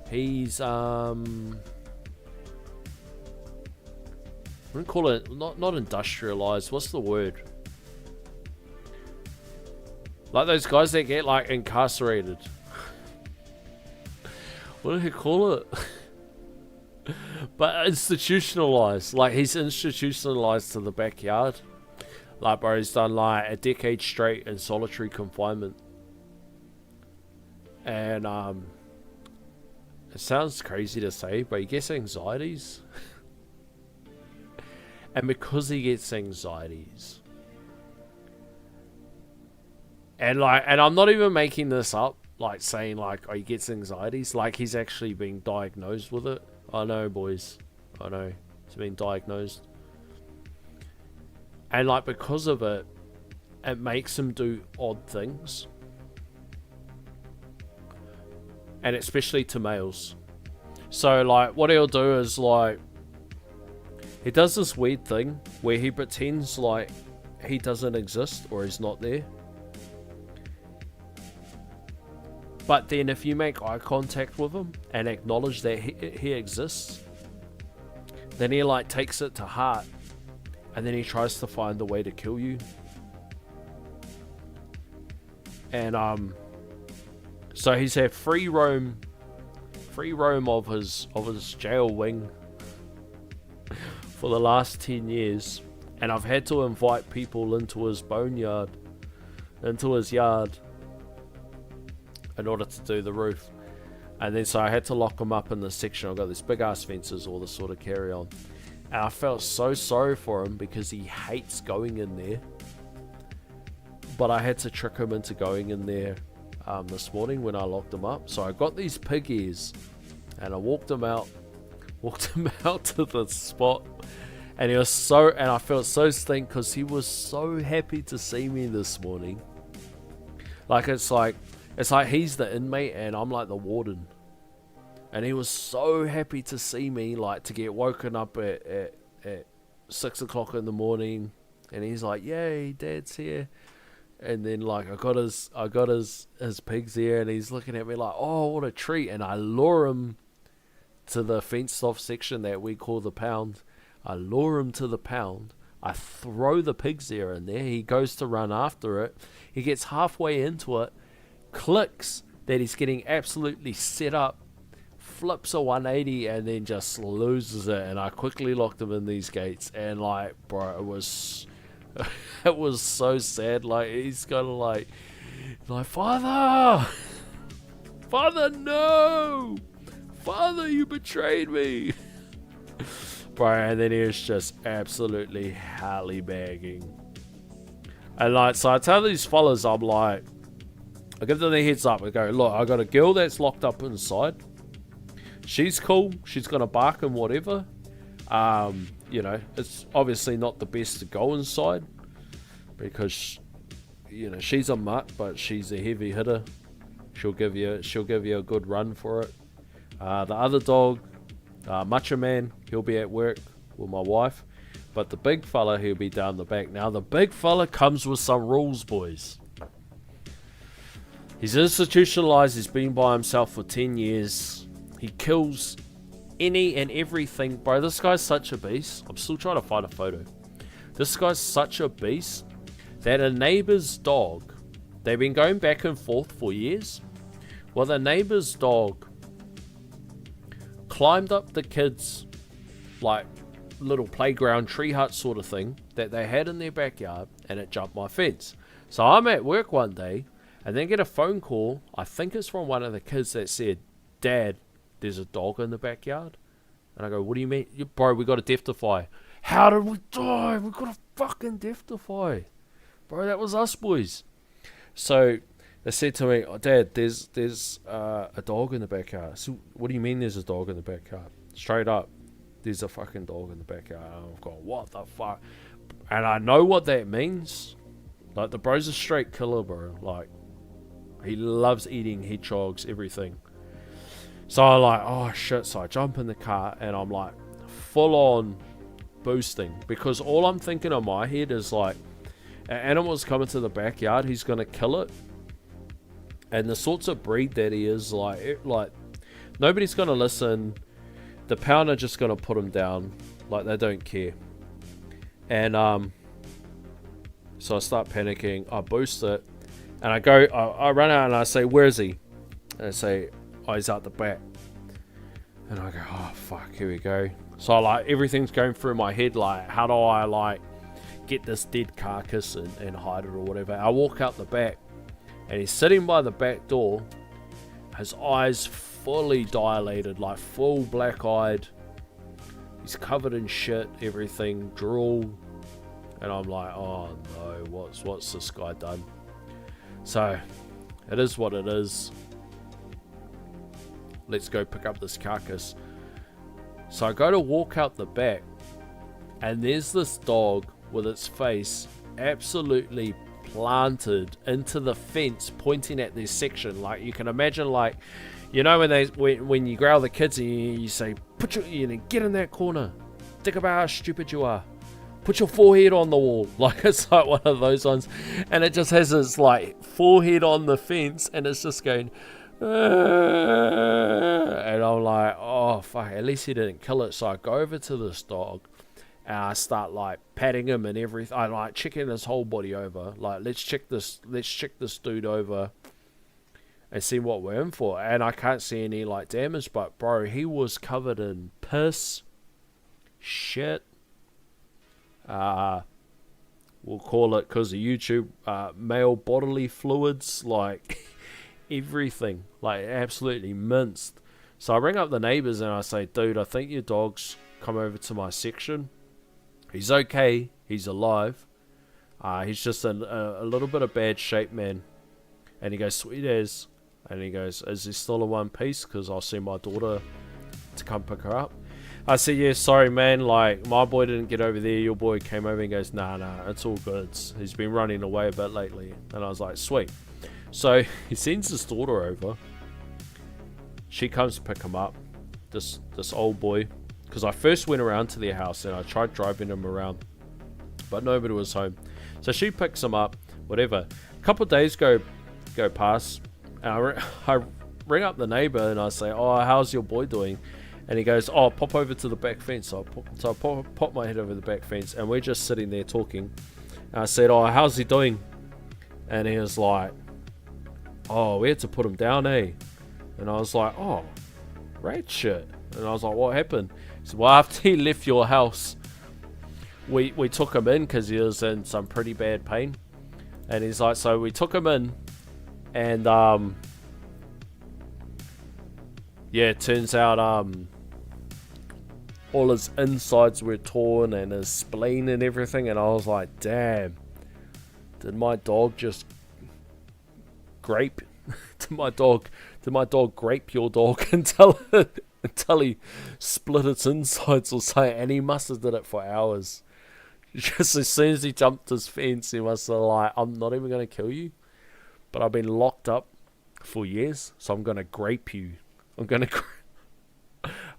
He's, I wouldn't call it, not industrialized, what's the word? Like those guys that get like incarcerated. What do you call it? But institutionalized. Like he's institutionalized to the backyard. Like bro, he's done like a decade straight in solitary confinement. And it sounds crazy to say, but he gets anxieties. And because he gets anxieties, and I'm not even making this up, like saying like, oh, he gets anxieties, like he's actually being diagnosed with it. I know, boys, I know, he's been diagnosed. And like because of it, it makes him do odd things. And especially to males. So like what he'll do is like, he does this weird thing where he pretends like he doesn't exist or he's not there. But then if you make eye contact with him and acknowledge that he exists, then he like takes it to heart and then he tries to find a way to kill you. And so he's had free roam of his jail wing for the last 10 years, and I've had to invite people into his boneyard, into his yard, in order to do the roof. And then so I had to lock him up in this section. I've got these big ass fences, all this sort of carry on, and I felt so sorry for him because he hates going in there. But I had to trick him into going in there this morning when I locked him up. So I got these pig ears and I walked him out to the spot, and he was so, and I felt so stink because he was so happy to see me this morning. Like it's like he's the inmate and I'm like the warden, and he was so happy to see me, like to get woken up at 6 o'clock in the morning, and he's like, yay, Dad's here. And then like I got his pigs here, and he's looking at me like, oh, what a treat. And I lure him to the fenced off section that we call the pound. I lure him to the pound. I throw the pigs there in there. He goes to run after it. He gets halfway into it, clicks that he's getting absolutely set up, flips a 180, and then just loses it. And I quickly locked him in these gates. And like, bro, it was it was so sad. Like he's kind of like Father, no. Father, you betrayed me. Bro, and then he was just absolutely hallybagging. And like, so I tell these fellas, I'm like, I give them the heads up. I go, look, I got a girl that's locked up inside. She's cool. She's going to bark and whatever. You know, it's obviously not the best to go inside because, you know, she's a mutt, but she's a heavy hitter. She'll give you a good run for it. The other dog, Macho Man, he'll be at work with my wife. But the big fella, he'll be down the back. Now, the big fella comes with some rules, boys. He's institutionalized. He's been by himself for 10 years. He kills any and everything. Bro, this guy's such a beast. I'm still trying to find a photo. This guy's such a beast that a neighbor's dog, they've been going back and forth for years. Well, the neighbor's dog climbed up the kids' like little playground tree hut sort of thing that they had in their backyard, and it jumped my fence. So I'm at work one day and then get a phone call. I think it's from one of the kids that said, "Dad, there's a dog in the backyard." And I go, "What do you mean?" "Bro, we got to death-defy." "How did we die? We got to fucking death-defy." Bro, that was us, boys. So they said to me, "Oh, Dad, there's a dog in the backyard." So what do you mean there's a dog in the backyard? Straight up, there's a fucking dog in the backyard. And I've gone, what the fuck? And I know what that means. Like, the bro's a straight killer, bro. Like, he loves eating hedgehogs, everything. So I'm like, oh shit. So I jump in the car and I'm like full on boosting, because all I'm thinking in my head is like, an animal's coming to the backyard, he's gonna kill it. And the sorts of breed that he is, like nobody's gonna listen. The pound are just gonna put him down. Like, they don't care. And so I start panicking. I boost it, and I run out and I say, "Where is he?" And I say, "Oh, he's out the back." And I go, "Oh fuck, here we go." So like, everything's going through my head, like, how do I like get this dead carcass and hide it or whatever. I walk out the back, and he's sitting by the back door, his eyes fully dilated, like full black-eyed. He's covered in shit, everything, drool. And I'm like, oh no, what's this guy done? So, it is what it is. Let's go pick up this carcass. So I go to walk out the back, and there's this dog with its face absolutely planted into the fence, pointing at this section. Like, you can imagine, like, you know, when you growl the kids and you say, get in that corner, think about how stupid you are, put your forehead on the wall. Like, it's like one of those ones, and it just has its like forehead on the fence, and it's just going, and I'm like, oh fuck, at least he didn't kill it. So I go over to this dog and I start like patting him and everything. I like checking his whole body over. Like, let's check this dude over and see what we're in for. And I can't see any like damage, but bro, he was covered in piss, shit. We'll call it, because of YouTube, male bodily fluids, like everything, like absolutely minced. So I ring up the neighbors and I say, "Dude, I think your dog's come over to my section. He's okay. He's alive. He's just in a little bit of bad shape, man." And he goes, "Sweet as." And he goes, "Is he still in one piece? Because I'll send my daughter to come pick her up." I said, "Yeah, sorry, man. Like, my boy didn't get over there. Your boy came over." And goes, Nah, it's all good. He's been running away a bit lately." And I was like, sweet. So he sends his daughter over. She comes to pick him up. This old boy. Because I first went around to their house and I tried driving him around, but nobody was home. So she picks him up, whatever. A couple of days go past, and I ring up the neighbor and I say, "Oh, how's your boy doing?" And he goes, "Oh, pop over to the back fence." So I pop my head over the back fence, and we're just sitting there talking. And I said, "Oh, how's he doing?" And he was like, "Oh, we had to put him down, eh?" And I was like, "Oh, great shit." And I was like, "What happened?" He said, "Well, after he left your house, we took him in because he was in some pretty bad pain." And he's like, "So we took him in, and yeah, it turns out all his insides were torn and his spleen and everything." And I was like, damn, did my dog just grape? Did my dog grape your dog until until he split its insides or something, and he must have did it for hours. Just as soon as he jumped his fence, he must have like, I'm not even going to kill you, but I've been locked up for years, so I'm going to grape you. I'm going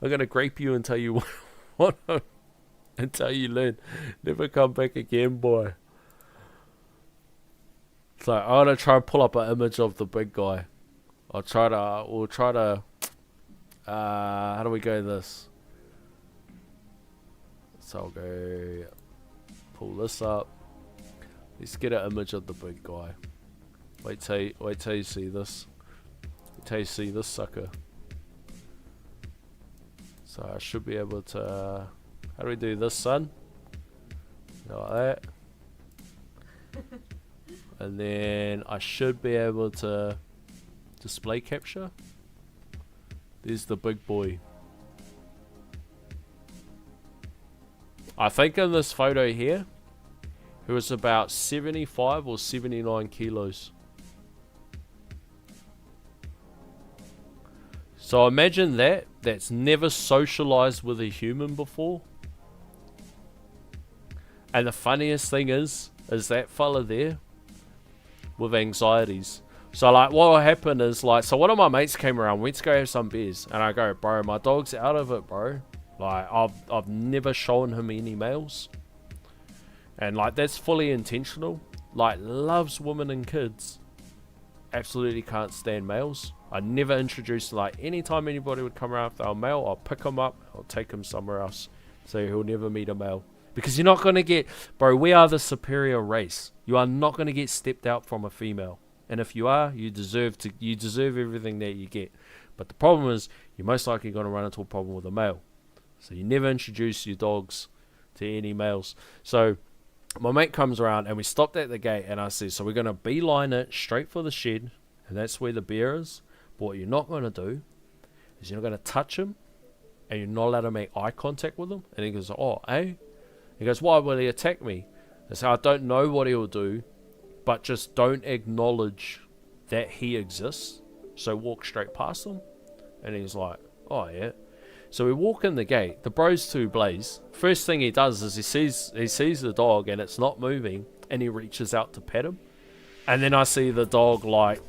to grape you until you want to, until you learn. Never come back again, boy. So I'm going to try and pull up an image of the big guy. We'll try to, how do we go this? So I'll go, pull this up. Let's get an image of the big guy. Wait till you see this. Wait till you see this sucker. So I should be able to, how do we do this, son? Like that. And then I should be able to display capture. There's the big boy. I think in this photo here, he was about 75 or 79 kilos. So imagine that's never socialized with a human before. And the funniest thing is that fella there with anxieties. So like what will happen is like, so one of my mates came around, we went to go have some beers, and I go, bro, my dog's out of it, bro. Like I've never shown him any males. And like that's fully intentional. Like loves women and kids. Absolutely can't stand males. I never introduced, like anytime anybody would come around if they were male, I'll pick him up, I'll take him somewhere else. So he'll never meet a male. Because you're not going to get, bro, we are the superior race. You are not going to get stepped out from a female. And if you are, you deserve everything that you get. But the problem is, you're most likely going to run into a problem with a male. So you never introduce your dogs to any males. So my mate comes around and we stopped at the gate and I said, so we're going to beeline it straight for the shed. And that's where the bear is. But what you're not going to do is you're not going to touch him. And you're not allowed to make eye contact with him. And he goes, oh, eh? He goes, why will he attack me? I say, I don't know what he'll do, but just don't acknowledge that he exists. So walk straight past him. And he's like, oh yeah. So we walk in the gate. The bro's too blaze. First thing he does is he sees the dog and it's not moving, and he reaches out to pet him. And then I see the dog like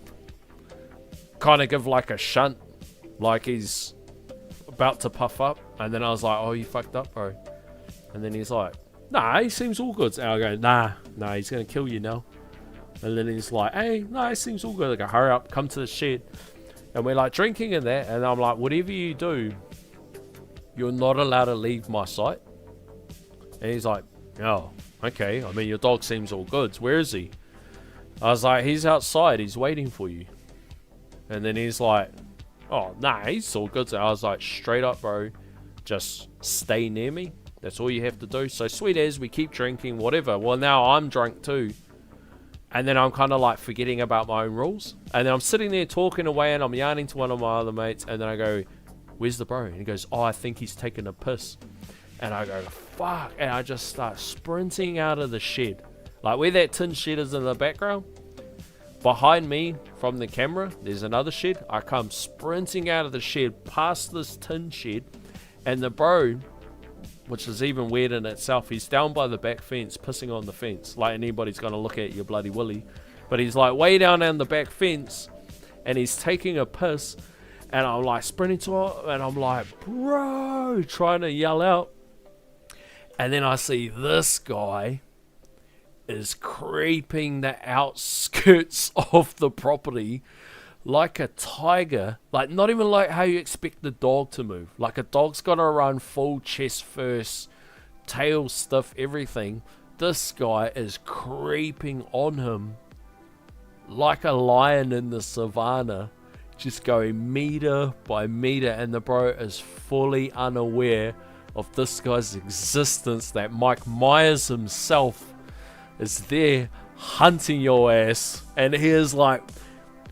kind of give like a shunt, like he's about to puff up. And then I was like, oh, you fucked up, bro. And then he's like, nah, he seems all good. And I go, nah, he's going to kill you now. And then he's like, hey, no, he seems all good. I go, hurry up, come to the shed. And we're like drinking in there. And I'm like, whatever you do, you're not allowed to leave my sight. And he's like, oh, okay. I mean, your dog seems all good. Where is he? I was like, he's outside. He's waiting for you. And then he's like, oh, nah, he's all good. So I was like, straight up, bro, just stay near me. That's all you have to do. So sweet as we keep drinking, whatever. Well, now I'm drunk too. And then I'm kind of like forgetting about my own rules. And then I'm sitting there talking away and I'm yarning to one of my other mates. And then I go, where's the bro? And he goes, oh, I think he's taking a piss. And I go, fuck. And I just start sprinting out of the shed. Like where that tin shed is in the background. Behind me from the camera, there's another shed. I come sprinting out of the shed past this tin shed. And the bro, which is even weird in itself, he's down by the back fence pissing on the fence, like anybody's gonna look at your bloody willy. But he's like way down on the back fence and he's taking a piss, and I'm like sprinting to him and I'm like, bro, trying to yell out. And then I see this guy is creeping the outskirts of the property like a tiger. Like not even like how you expect the dog to move. Like a dog's gotta run full chest first, tail stiff, everything. This guy is creeping on him like a lion in the savannah, just going meter by meter, and the bro is fully unaware of this guy's existence, that Mike Myers himself is there hunting your ass. And he is like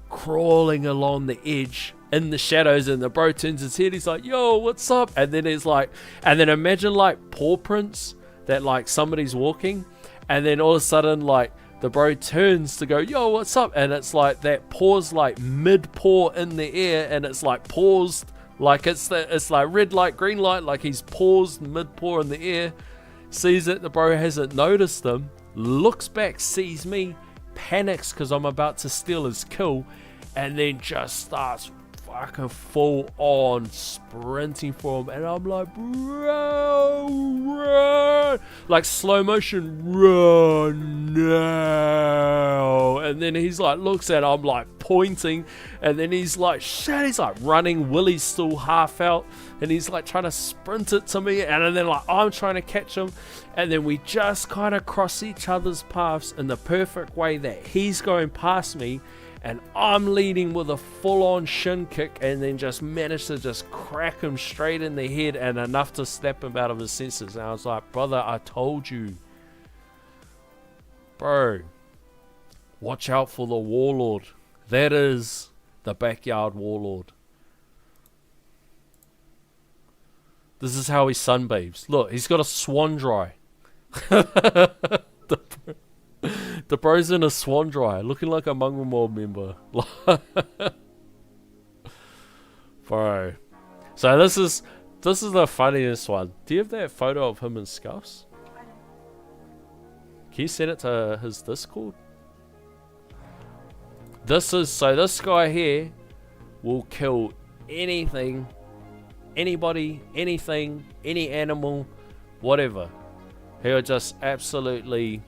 crawling along the edge in the shadows, and the bro turns his head, he's like, yo, what's up? And then it's like, and then imagine like paw prints that like somebody's walking, and then all of a sudden like the bro turns to go, yo, what's up? And it's like that paw's like mid paw in the air, and it's like paused Like it's like red light, green light, like he's paused mid-paw in the air, sees that the bro hasn't noticed him, looks back, sees me, panics because I'm about to steal his kill, and then just starts fucking full on sprinting for him, and I'm like, bro, run, like slow motion, run now. And then he's like looks at it, I'm like pointing, and then he's like shit, he's like running, Willie's still half out, and he's like trying to sprint it to me, and then like I'm trying to catch him, and then we just kind of cross each other's paths in the perfect way that he's going past me and I'm leading with a full-on shin kick, and then just managed to just crack him straight in the head, and enough to snap him out of his senses. And I was like, brother, I told you. Bro, watch out for the warlord. That is the backyard warlord. This is how he sunbathes. Look, he's got a swan dry. The bro's in a swan dry, looking like a Mongrel Mob member. Bro. So this is the funniest one. Do you have that photo of him in scuffs? Can you send it to his Discord? This guy here will kill anything, anybody, anything, any animal, whatever. He'll just absolutely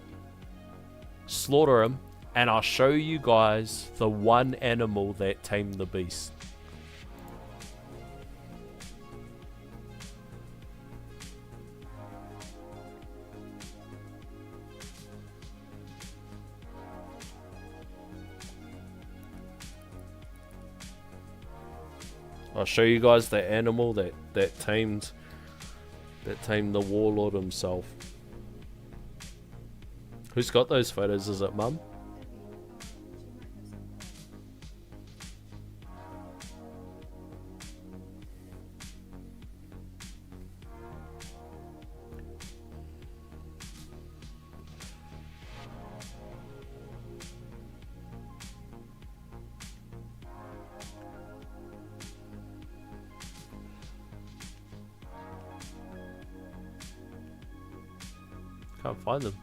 slaughter him, and I'll show you guys the one animal that tamed the beast. I'll show you guys the animal that tamed the warlord himself. Who's got those photos? Is it Mum? Can't find them.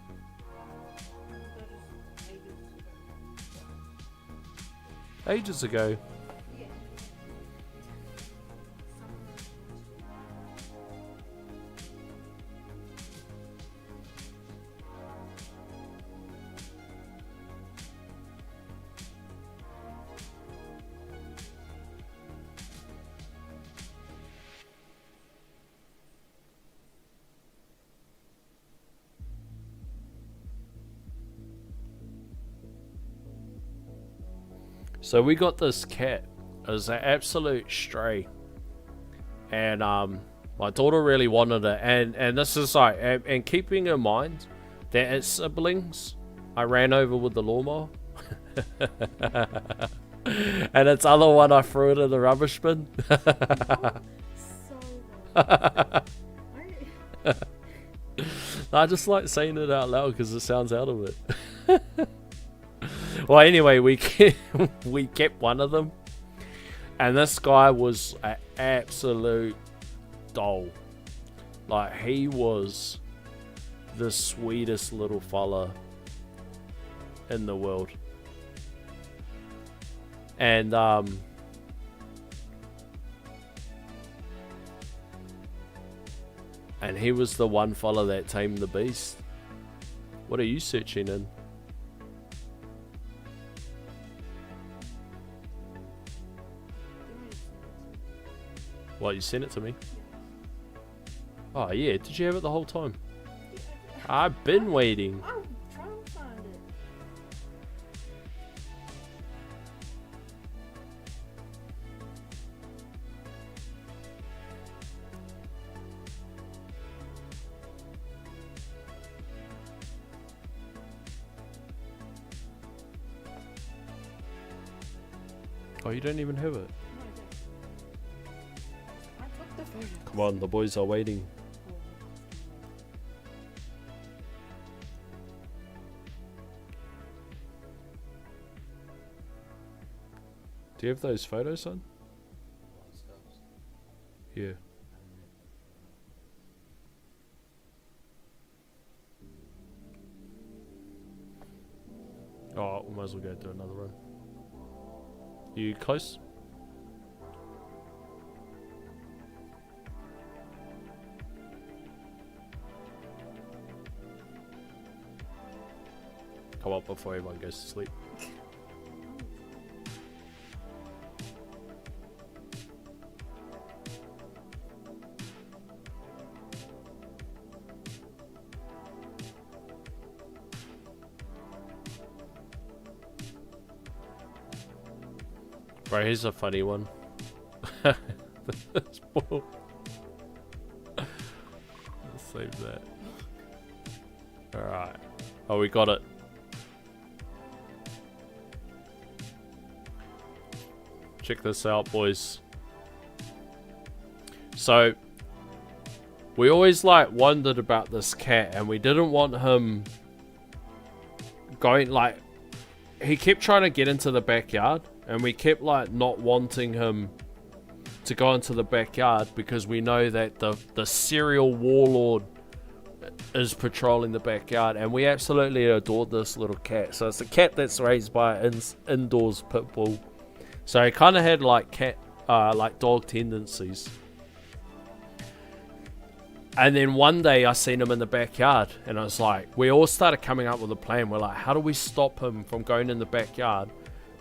Ages ago. So we got this cat. It was an absolute stray, and my daughter really wanted it, and this is like, and keeping in mind that its siblings I ran over with the lawnmower, and its other one I threw it in the rubbish bin. I just like saying it out loud because it sounds out of it. Well, anyway, we kept one of them, and this guy was an absolute doll. Like, he was the sweetest little fella in the world, and he was the one fella that tamed the beast. What are you searching in? What, you sent it to me? Oh yeah, did you have it the whole time? I've been waiting. I'm trying to find it. Oh, you don't even have it? I took the photo. Come on, the boys are waiting. Do you have those photos, son? Yeah. Oh, we might as well go do another run. You close? Come up before everyone goes to sleep. Bro, here's a funny one. Let's save that. Alright. Oh, we got it. Check this out, boys. So, we always like wondered about this cat, and we didn't want him going like, he kept trying to get into the backyard, and we kept like not wanting him to go into the backyard because we know that the serial warlord is patrolling the backyard, and we absolutely adored this little cat. So it's a cat that's raised by an indoors pit bull. So he kind of had like like dog tendencies. And then one day I seen him in the backyard, and I was like, we all started coming up with a plan. We're like, how do we stop him from going in the backyard?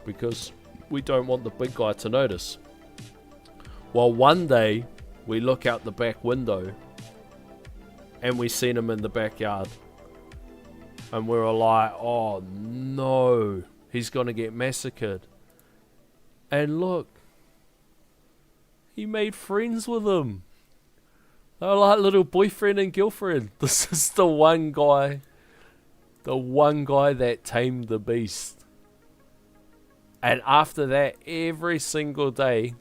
Because we don't want the big guy to notice. Well, one day we look out the back window and we seen him in the backyard. And we were like, oh no, he's gonna get massacred. And look, he made friends with him. They were like little boyfriend and girlfriend. This is the one guy that tamed the beast. And after that, every single day,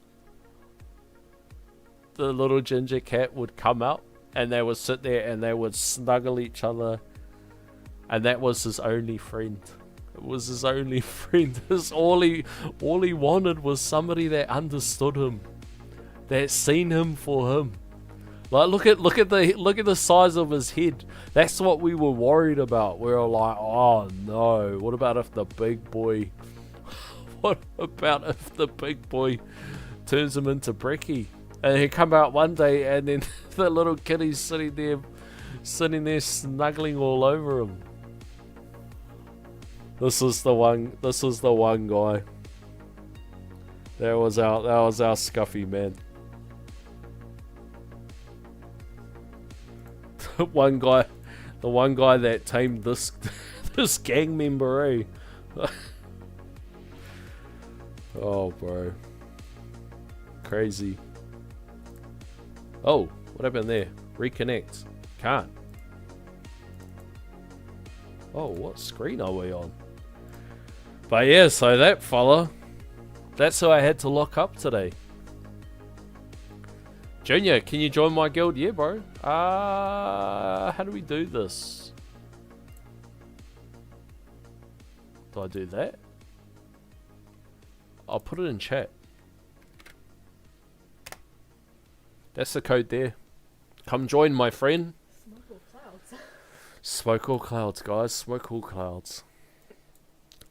the little ginger cat would come out, and they would sit there and they would snuggle each other. And that was his only friend. It was his only friend. All he wanted was somebody that understood him, that seen him for him. Like look at the size of his head. That's what we were worried about. We were like, oh no, what about if the big boy? What about if the big boy turns him into Brekkie? And he come out one day, and then the little kitty's sitting there snuggling all over him. This was the one guy. That was our Scuffy man. The one guy that tamed this this gang member, eh? Oh, bro. Crazy. Oh, what happened there? Reconnect. Can't. Oh, what screen are we on? But yeah, so that fella, that's who I had to lock up today. Junior, can you join my guild? Yeah, bro. How do we do this? Do I do that? I'll put it in chat. That's the code there. Come join, my friend. Smoke all clouds. Smoke all clouds, guys. Smoke all clouds.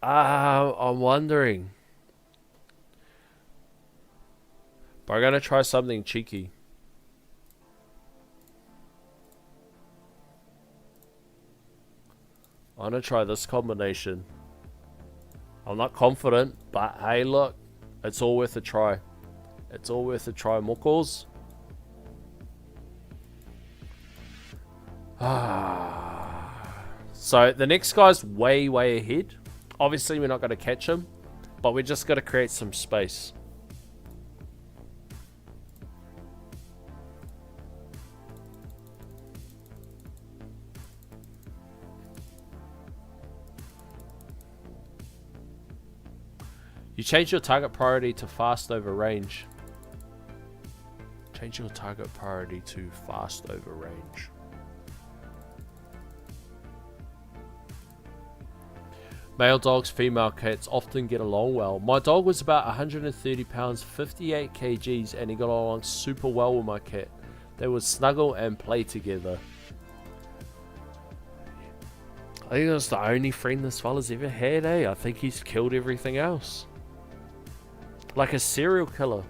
I'm wondering. But I'm gonna try something cheeky. I'm gonna try this combination. I'm not confident, but hey, look, it's all worth a try. It's all worth a try, muckles. So the next guy's way ahead. Obviously, we're not going to catch him, but we're just going to create some space. You change your target priority to fast over range. Change your target priority to fast over range. Male dogs, female cats often get along well. My dog was about 130 pounds, 58 kgs, and he got along super well with my cat. They would snuggle and play together. I think that's the only friend this fella's ever had, eh? I think he's killed everything else. Like a serial killer.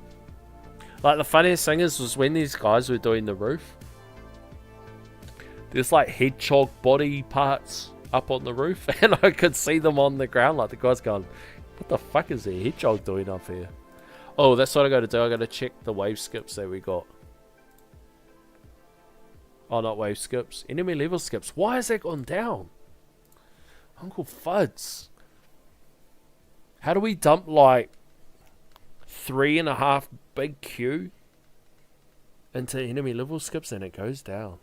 Like, the funniest thing is, was when these guys were doing the roof, there's like hedgehog body parts up on the roof, and I could see them on the ground. Like, the guy's going, what the fuck is a hedgehog doing up here? Oh, that's what I gotta do. I gotta check the wave skips that we got. Oh, not wave skips. Enemy level skips. Why has that gone down? Uncle Fuds. How do we dump like 3.5 big Q into enemy level skips and it goes down?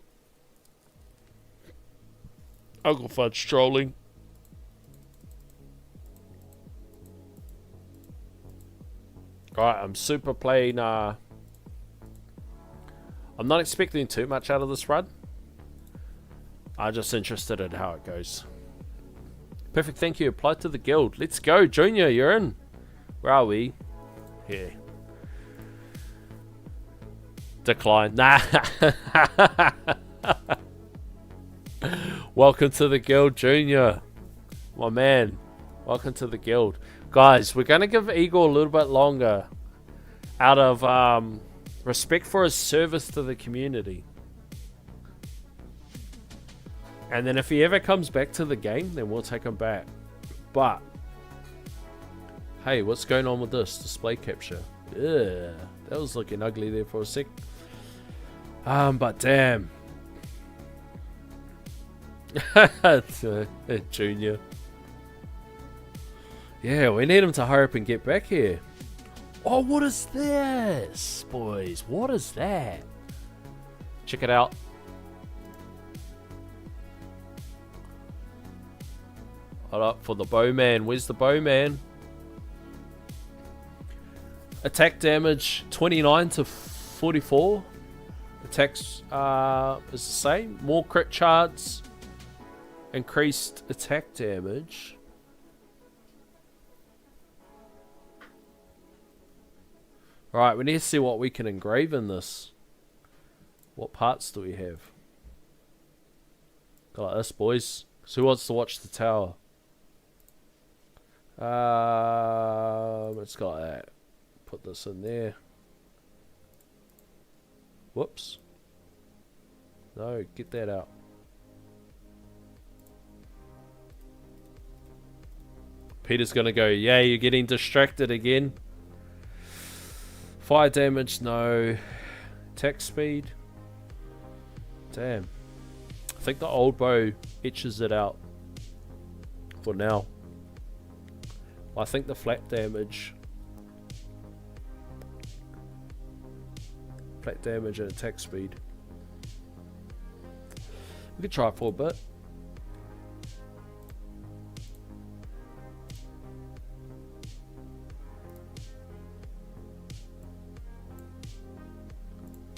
Uncle Fudge trolling. Alright, I'm super playing. I'm not expecting too much out of this run. I'm just interested in how it goes. Perfect, thank you. Apply to the guild. Let's go, Junior, you're in. Where are we? Here. Decline. Nah. Welcome to the guild, Junior. My man. Welcome to the guild. Guys, we're going to give Eagle a little bit longer. Out of respect for his service to the community. And then if he ever comes back to the game, then we'll take him back. But, hey, what's going on with this? Display capture. Ugh, that was looking ugly there for a sec. But damn. Junior. Yeah, we need him to hurry up and get back here. Oh, what is this, boys? What is that? Check it out. Hold up for the bowman. Where's the bowman? Attack damage 29 to 44. Attacks is the same. More crit charts. Increased attack damage. Alright, we need to see what we can engrave in this. What parts do we have? Go like this, boys. So who wants to watch the tower? Let's go like that. Put this in there. Whoops. No, get that out. Peter's gonna go, yeah, you're getting distracted again. Fire damage, no. Attack speed. Damn. I think the old bow etches it out. For now. I think the flat damage. Flat damage and attack speed. We could try it for a bit.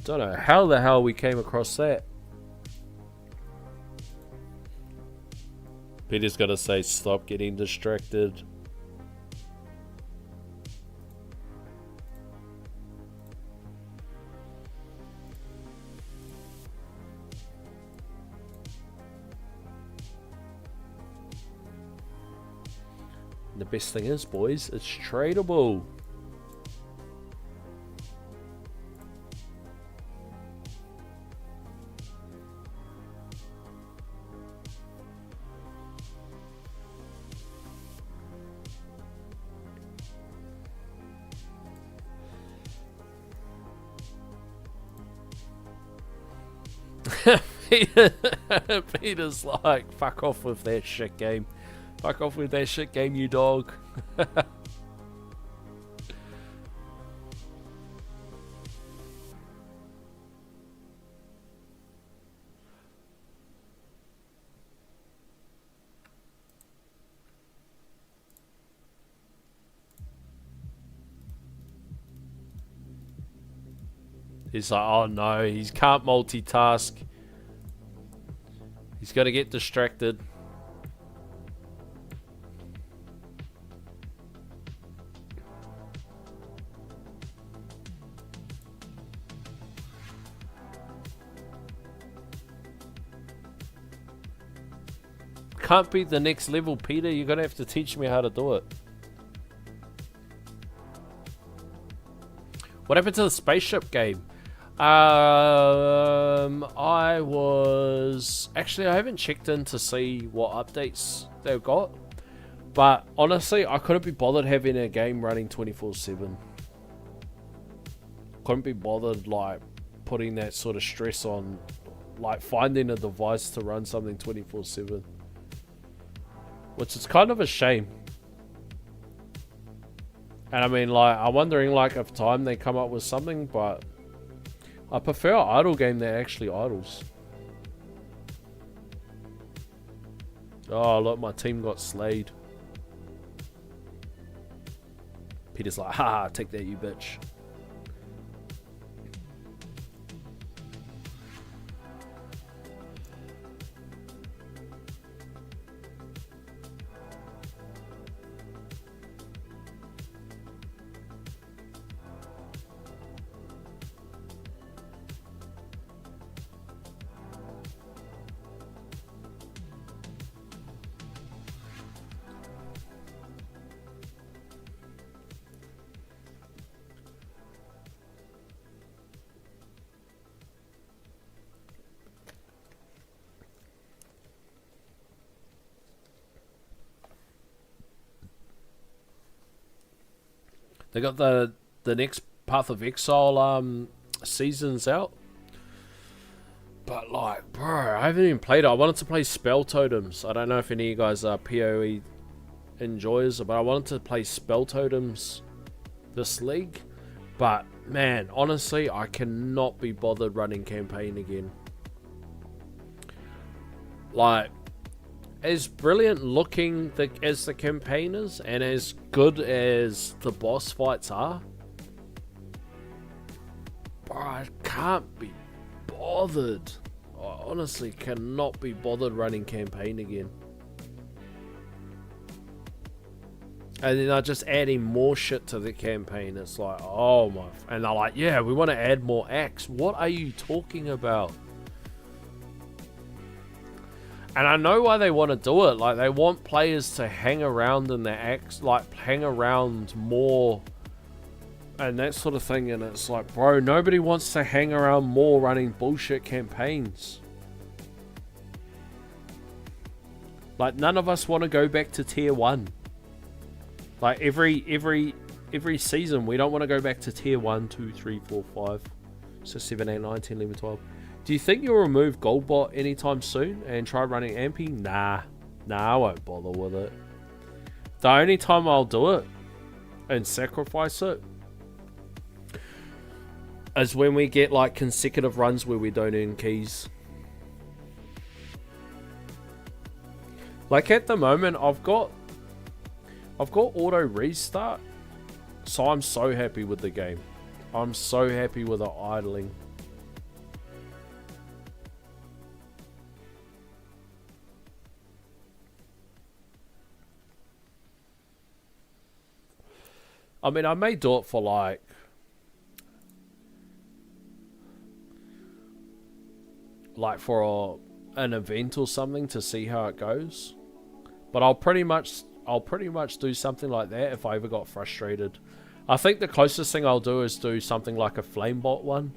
Don't know how the hell we came across that. Peter's gotta say stop getting distracted. And the best thing is, boys, it's tradable. Peter's like, fuck off with that shit game. Fuck off with that shit game, you dog. He's like, oh no, he can't multitask. He's got to get distracted. can't beat the next level, Peter. You're gonna have to teach me how to do it. What happened to the spaceship game? I was... Actually, I haven't checked in to see what updates they've got. But honestly, I couldn't be bothered having a game running 24/7. Couldn't be bothered, like, putting that sort of stress on, like, finding a device to run something 24/7. Which is kind of a shame. And I mean, like, I'm wondering, like, if time they come up with something, but I prefer an idle game that actually idles. Oh, look, my team got slayed. Peter's like, haha, take that, you bitch. They got the next Path of Exile seasons out. But like, bro, I haven't even played it. I wanted to play Spell Totems. I don't know if any of you guys are PoE enjoyers, but I wanted to play Spell Totems this league. But man, honestly, I cannot be bothered running campaign again. Like, as brilliant looking as the campaign is, and as good as the boss fights are, bro, I can't be bothered. I honestly cannot be bothered running campaign again. And then they're just adding more shit to the campaign. It's like, oh my... And they're like, yeah, we want to add more acts. What are you talking about? And I know why they want to do it. Like, they want players to hang around in their acts, like, hang around more and that sort of thing. And it's like, bro, nobody wants to hang around more running bullshit campaigns. Like, none of us want to go back to tier 1. Like, every season, we don't want to go back to tier 1, 2, 3, 4, 5. So 7, 8, 9, 10, 11, 12. Do you think you'll remove Goldbot anytime soon and try running Ampy? Nah, I won't bother with it. The only time I'll do it and sacrifice it is when we get like consecutive runs where we don't earn keys. Like at the moment, I've got auto restart, so I'm so happy with the game. I'm so happy with the idling. I mean, I may do it for like for an event or something to see how it goes. But I'll pretty much do something like that if I ever got frustrated. I think the closest thing I'll do is do something like a Flamebot one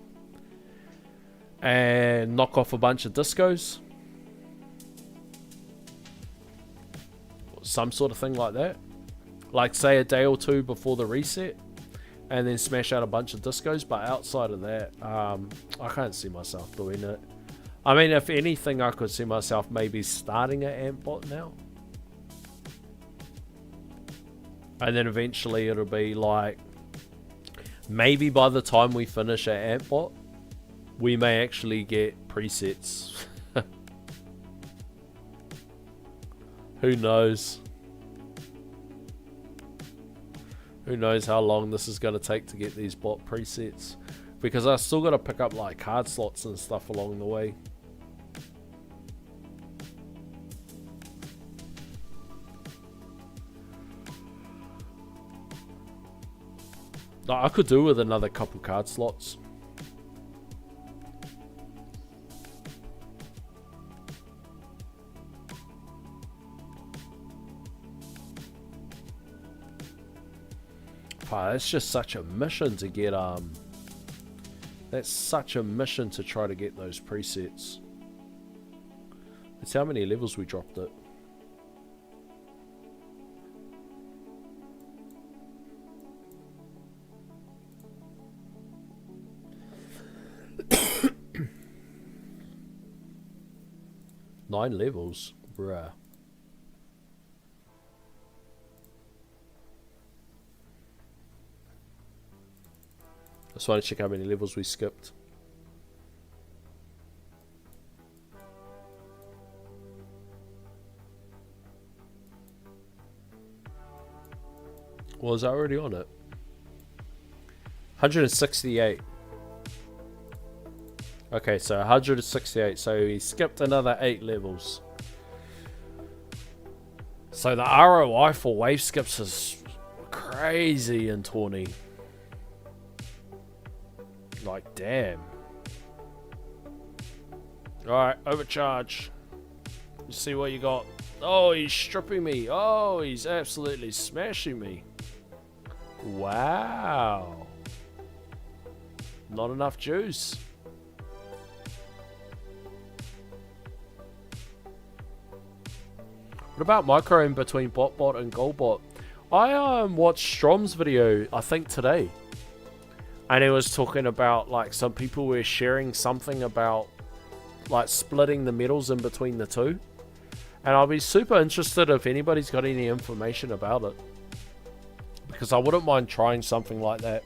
and knock off a bunch of discos. Some sort of thing like that. Like, say, a day or two before the reset, and then smash out a bunch of discos. But outside of that, I can't see myself doing it. I mean, if anything, I could see myself maybe starting an Antbot now. And then eventually it'll be like, maybe by the time we finish our Antbot, we may actually get presets. Who knows? Who knows how long this is going to take to get these bot presets. Because I still got to pick up like card slots and stuff along the way. I could do with another couple card slots. Wow, that's just such a mission to get, that's such a mission to try to get those presets. That's how many levels we dropped it. Nine levels? Bruh. I just want to check how many levels we skipped. Was I already on it? 168. Okay, so 168. So we skipped another 8 levels. So the ROI for wave skips is crazy in Tawny. Like, damn. Alright, overcharge. You see what you got. Oh, he's stripping me. Oh, he's absolutely smashing me. Wow. Not enough juice. What about micro in between BotBot and GoldBot? I watched Strom's video, I think today. And he was talking about, like, some people were sharing something about, like, splitting the metals in between the two. And I'll be super interested if anybody's got any information about it. Because I wouldn't mind trying something like that.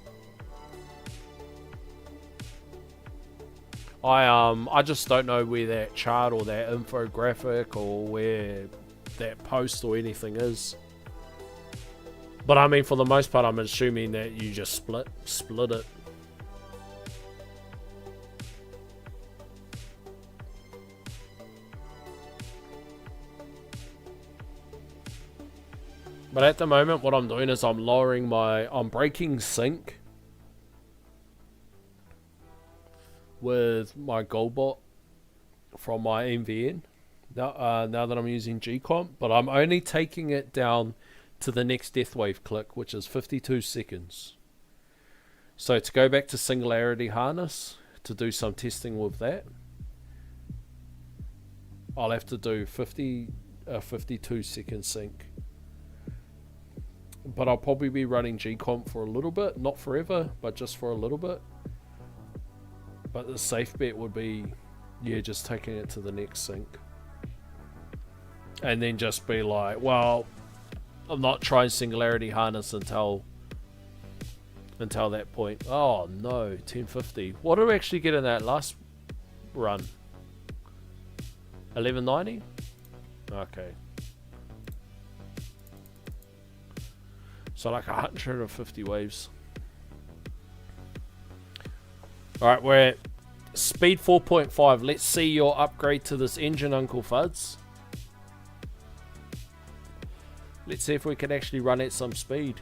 I just don't know where that chart or that infographic or where that post or anything is. But I mean, for the most part, I'm assuming that you just split it. But at the moment, what I'm doing is I'm breaking sync with my GoldBot from my MVN. Now that I'm using Gcomp, but I'm only taking it down to the next Deathwave click, which is 52 seconds. So to go back to Singularity Harness to do some testing with that, I'll have to do 52 second sync. But I'll probably be running Gcomp for a little bit, not forever, but just for a little bit. But the safe bet would be, yeah, just taking it to the next sync. And then just be like, well, I'm not trying Singularity Harness until that point. Oh no, 1050. What did we actually get in that last run? 1190? Okay. So like 150 waves. Alright, we're at speed 4.5. Let's see your upgrade to this engine, Uncle Fuds. Let's see if we can actually run at some speed.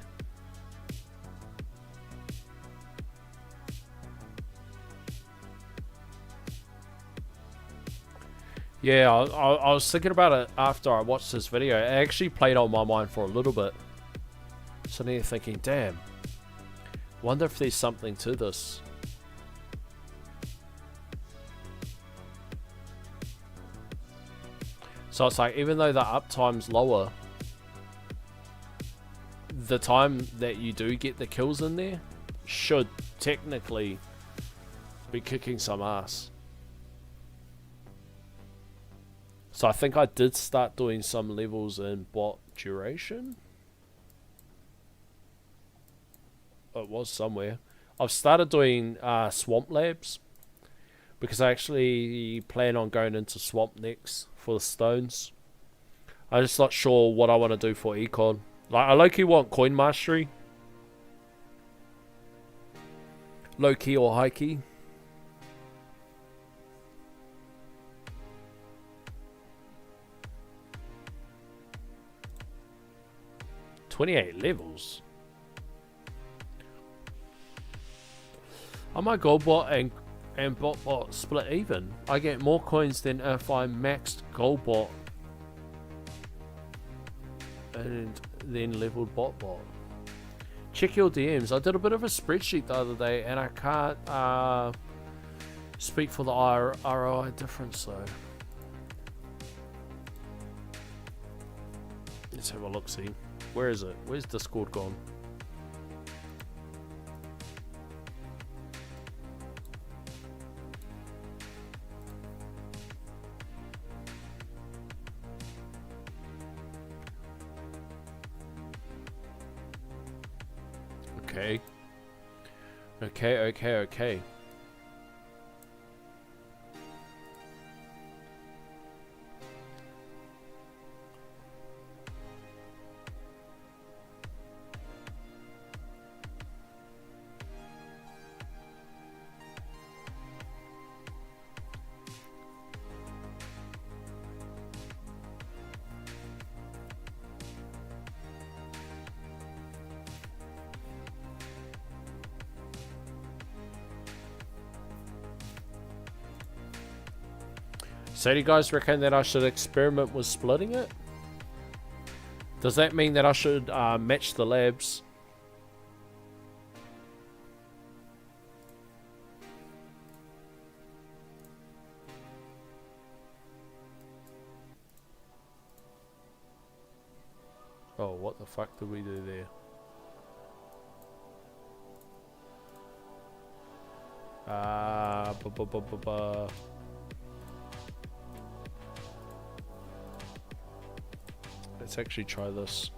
Yeah, I was thinking about it after I watched this video. It actually played on my mind for a little bit. Sitting here thinking, damn, wonder if there's something to this. So it's like, even though the uptime's lower, the time that you do get the kills in there should technically be kicking some ass. So I think I did start doing some levels in bot duration. It was somewhere. I've started doing Swamp Labs because I actually plan on going into Swamp next for the stones. I'm just not sure what I want to do for Econ. Like, I low-key want Coin Mastery. Low-key or high-key. $28 levels. I might GoldBot and BotBot split even. I get more coins than if I maxed GoldBot and then leveled BotBot. Check your DMs. I did a bit of a spreadsheet the other day, and I can't speak for the ROI difference though. Let's have a look. See, where is it? Where's Discord gone? Okay. Okay. So do you guys reckon that I should experiment with splitting it? Does that mean that I should match the labs? Oh, what the fuck did we do there? Let's actually try this.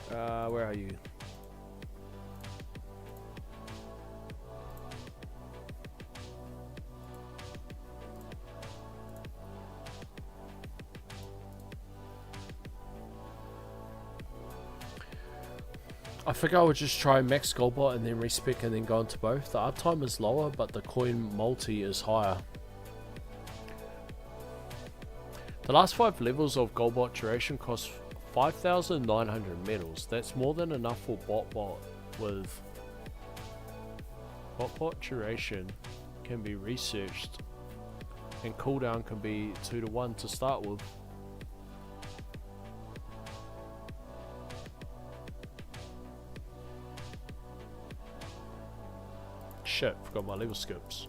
Where are you? I figure I would just try max Goldbot and then respec and then go into both. The uptime is lower, but the coin multi is higher. The last 5 levels of Goldbot duration cost 5,900 medals. That's more than enough for BotBot with BotBot duration can be researched and cooldown can be 2 to 1 to start with. Shit, forgot my level skips.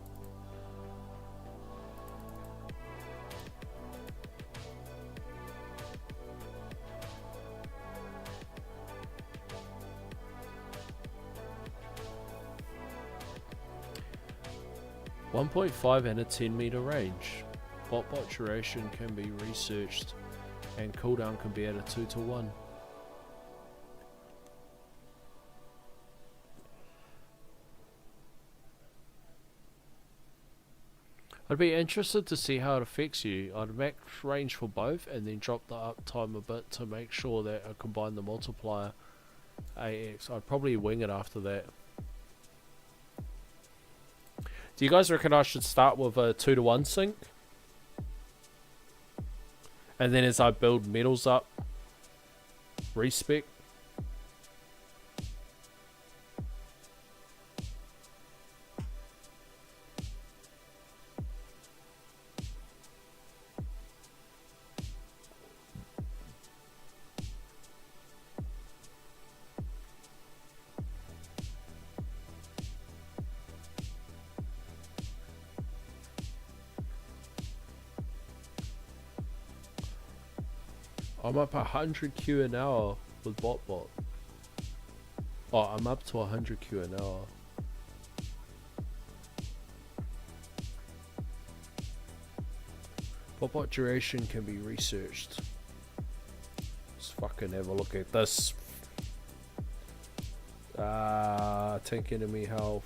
.5 and a 10-meter range. BotBot duration can be researched and cooldown can be at a 2 to 1. I'd be interested to see how it affects you. I'd max range for both and then drop the uptime a bit to make sure that I combine the multiplier AX. I'd probably wing it after that. Do you guys reckon I should start with a 2 to 1 sync? And then as I build medals up, respec? I'm up 100 Q an hour with BotBot. Oh, I'm up to 100 Q an hour. BotBot duration can be researched. Let's fucking have a look at this. Tank enemy health.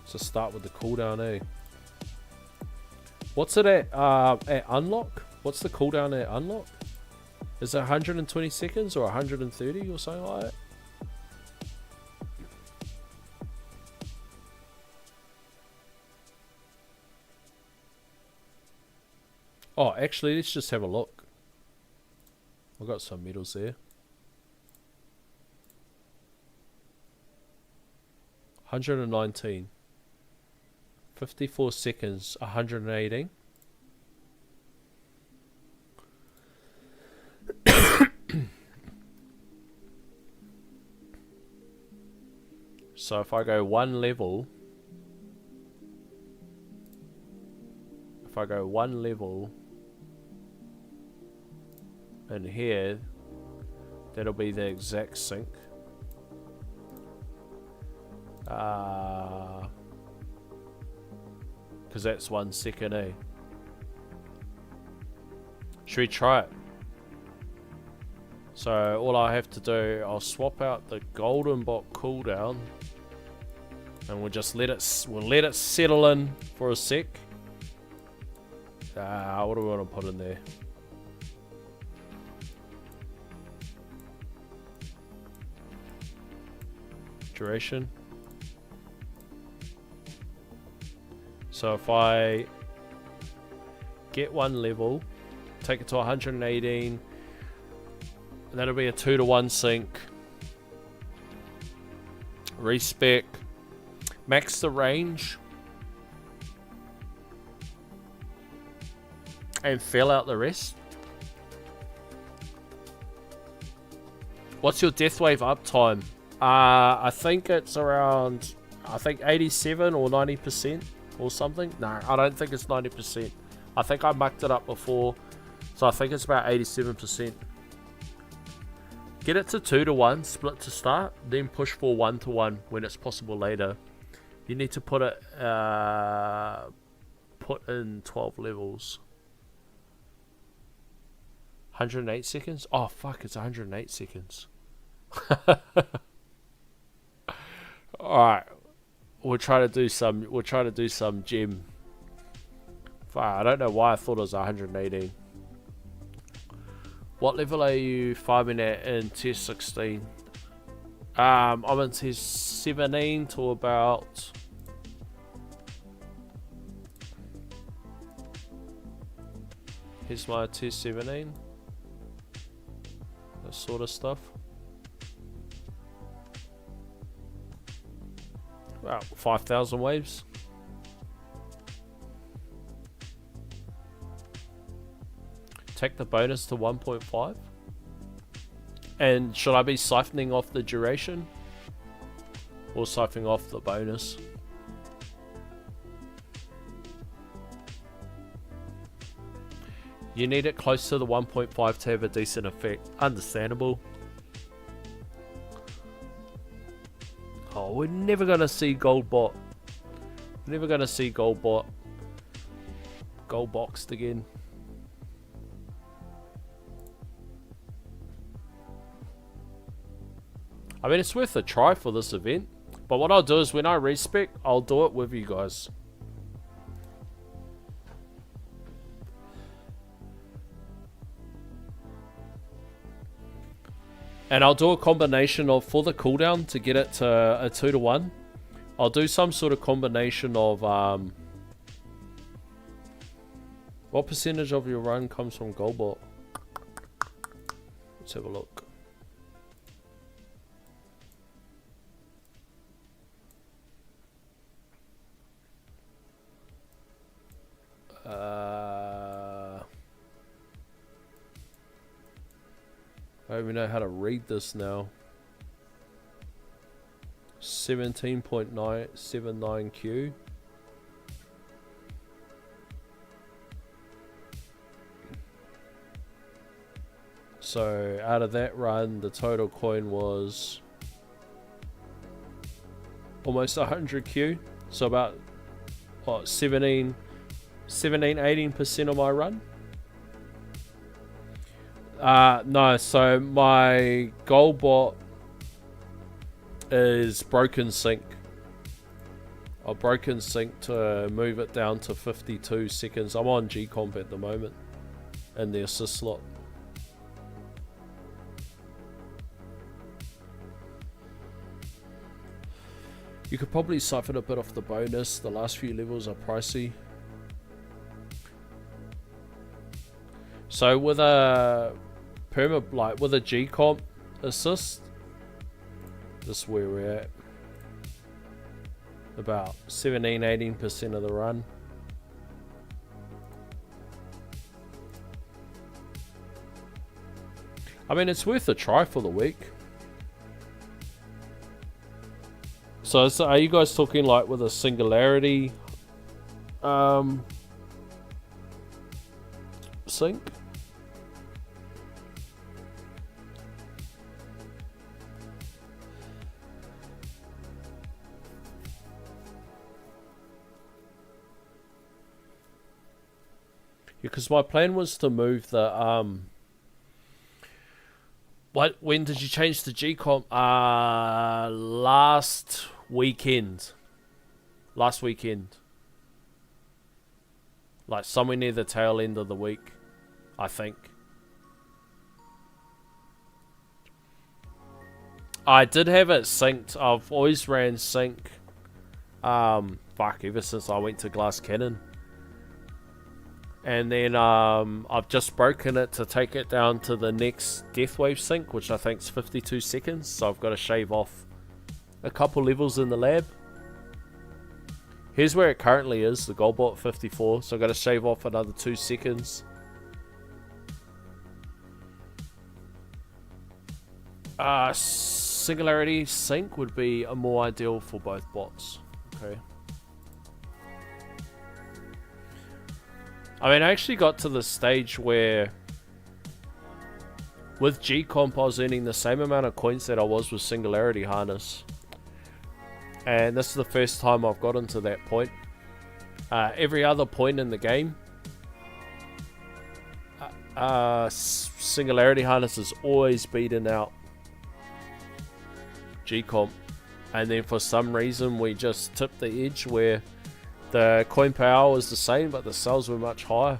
So start with the cooldown, eh? What's it at unlock? What's the cooldown at unlock? Is it 120 seconds or 130 or something like that? Oh, actually, let's just have a look. I've got some medals there. 119. 54 seconds, 118. So if I go one level, in here, that'll be the exact sync. Because that's 1 second, eh? Should we try it? So all I have to do, I'll swap out the golden bot cooldown, and we'll just let it settle in for a sec. What do we want to put in there? Duration. So if I get one level, take it to 118, that'll be a 2-to-1 sync. Respec. Max the range. And fill out the rest. What's your Deathwave uptime? I think it's around, 87 or 90% or something. No, I don't think it's 90%. I think I mucked it up before, so I think it's about 87%. Get it to 2-to-1 split to start, then push for 1-to-1 when it's possible later. You need to put it put in 12 levels. 108 seconds? Oh fuck, it's 108 seconds. Alright. We'll try to do some gem. Fuck, I don't know why I thought it was 118. What level are you farming at in tier 16? I'm in tier 17 to about... Here's my tier 17. That sort of stuff. About 5,000 waves. Take the bonus to 1.5. And should I be siphoning off the duration? Or siphoning off the bonus? You need it close to the 1.5 to have a decent effect. Understandable. Oh, we're never going to see Goldbot. Never going to see Goldbot. Gold boxed again. I mean, it's worth a try for this event. But what I'll do is when I respec, I'll do it with you guys. And I'll do a combination of, for the cooldown, to get it to a 2-to-1. I'll do some sort of combination of, what percentage of your run comes from Goldbot? Let's have a look. I don't even know how to read this now. 17.979Q. So out of that run, the total coin was almost 100Q. So about what, 18% of my run. No, so my Goldbot is broken sync. I've broken sync to move it down to 52 seconds. I'm on G-Comp at the moment in the assist slot. You could probably siphon a bit off the bonus. The last few levels are pricey. So with a with a G-Comp assist, this is where we're at. about 17-18% of the run. I mean, it's worth a try for the week. So are you guys talking like with a singularity sync? Because my plan was to move the when did you change to GComp? Last weekend. Last weekend. Like somewhere near the tail end of the week, I think. I did have it synced. I've always ran sync. Ever since I went to Glass Cannon. And then I've just broken it to take it down to the next Deathwave sync, which I think is 52 seconds. So I've got to shave off a couple levels in the lab. Here's where it currently is, the Goldbot 54. So I've got to shave off another 2 seconds. Singularity sync would be more ideal for both bots. Okay. I mean, I actually got to the stage where with GComp I was earning the same amount of coins that I was with Singularity Harness. And this is the first time I've gotten to that point. Every other point in the game, Singularity Harness is always beating out GComp. And then for some reason we just tipped the edge where the coin per hour was the same, but the sales were much higher.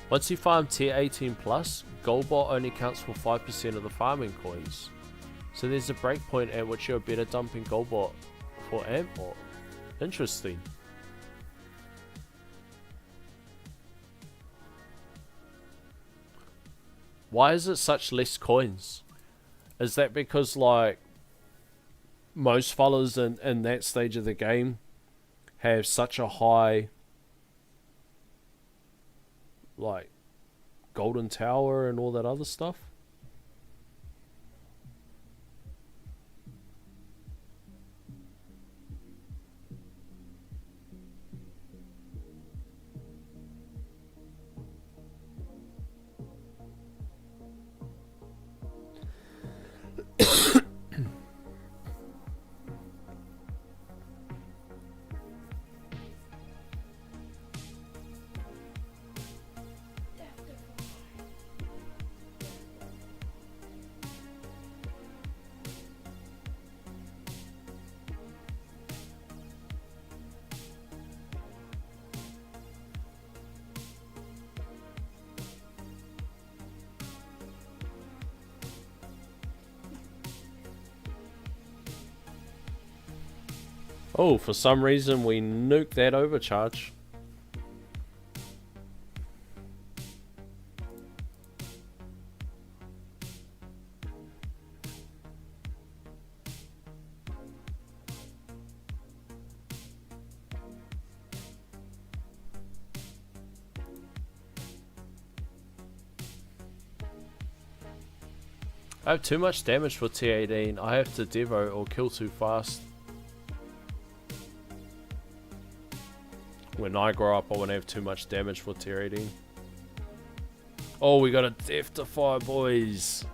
Once you farm tier 18 plus, Goldbot only counts for 5% of the farming coins. So there's a breakpoint at which you're better dumping Goldbot for Ampbot. Interesting. Why is it such less coins? Is that because, like, most fellas in that stage of the game have such a high, like, golden tower and all that other stuff? Oh, for some reason we nuked that overcharge. I have too much damage for T18. I have to Devo or kill too fast. When I grow up, I won't have too much damage for tier 18. Oh, we got a Death Defy, boys.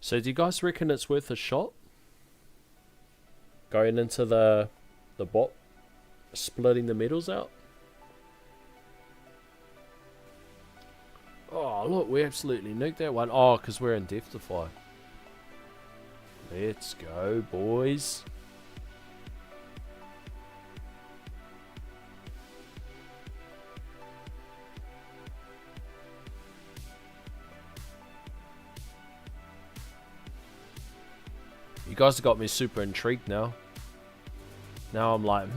So do you guys reckon it's worth a shot? Going into the bot, splitting the medals out? look, we absolutely nuked that one. Oh, because we're in Death Defy. Let's go, boys. You guys have got me super intrigued now. Now I'm like,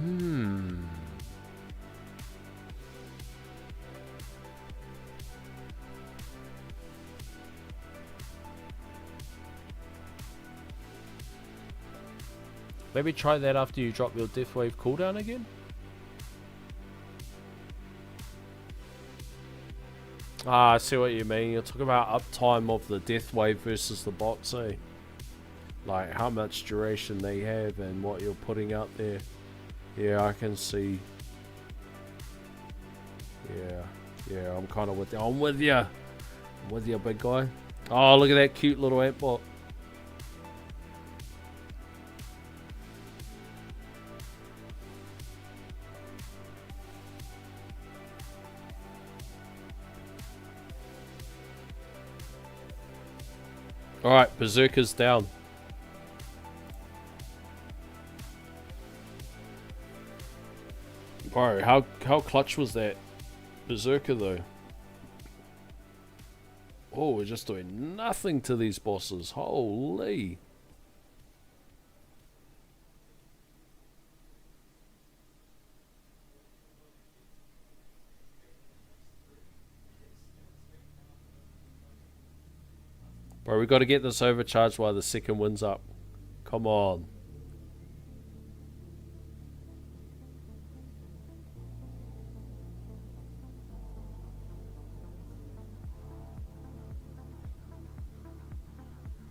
Maybe try that after you drop your Death Wave cooldown again? Ah, I see what you mean. You're talking about uptime of the Death Wave versus the bots, eh? Like how much duration they have and what you're putting out there. Yeah, I can see. Yeah, I'm kind of with you. I'm with you. I'm with you, big guy. Oh, look at that cute little ant bot. Alright, Berserker's down. Bro, how clutch was that Berserker though? Oh, we're just doing nothing to these bosses. Holy. Bro, we got to get this overcharged while the second wind's up. Come on.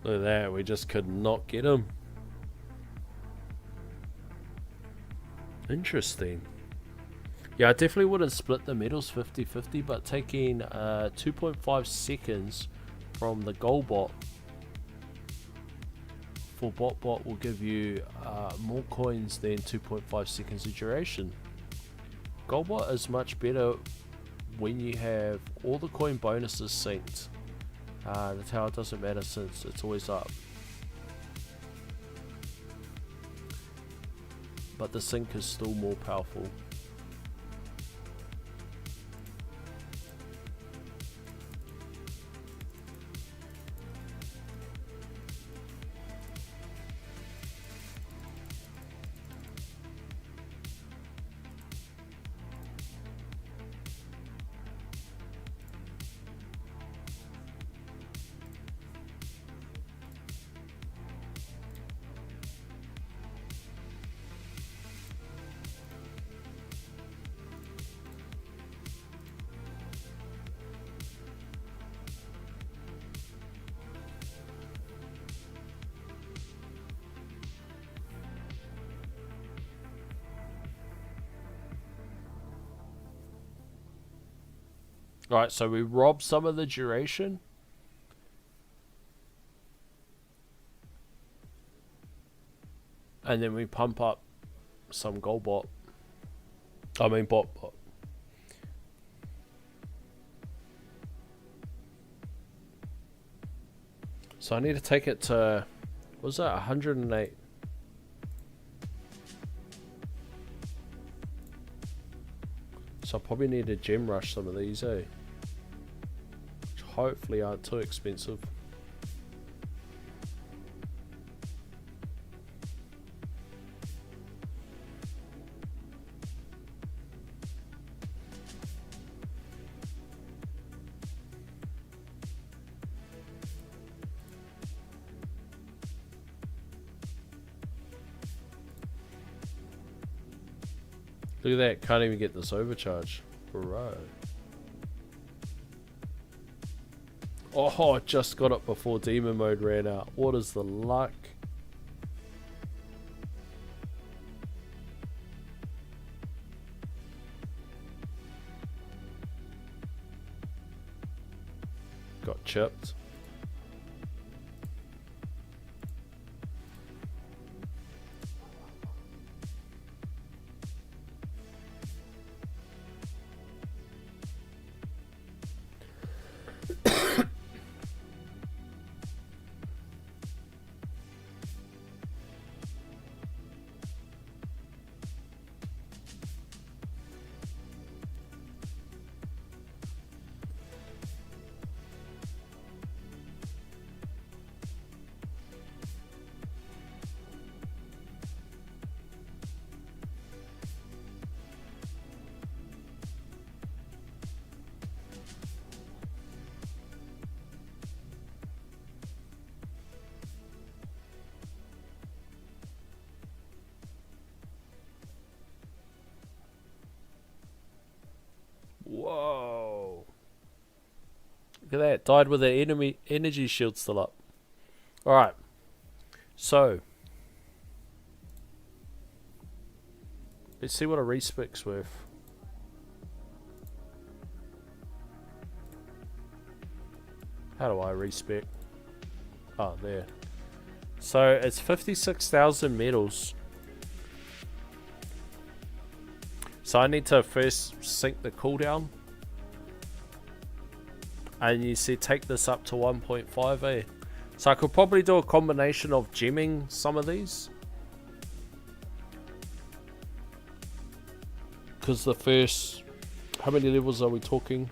Look at that, we just could not get him. Interesting. Yeah, I definitely wouldn't split the medals 50-50, but taking 2.5 seconds from the Golbot for Botbot will give you more coins than 2.5 seconds of duration. Golbot is much better when you have all the coin bonuses synced. The tower doesn't matter since it's always up. But the sync is still more powerful. Right, so we rob some of the duration. And then we pump up some Golbot. I mean Botbot. So I need to take it to, what was that, 108? So I probably need to gem rush some of these, eh? Which hopefully aren't too expensive. Look at that, can't even get this overcharge. Bro. Oh, just got it before demon mode ran out. What is the luck? Got chipped. Look at that. Died with the enemy energy shield still up. Alright. So. Let's see what a respec's worth. How do I respec? Oh, there. So it's 56,000 medals. So I need to first sync the cooldown. And you see, take this up to 1.5, eh? So I could probably do a combination of gemming some of these. Because the first... How many levels are we talking?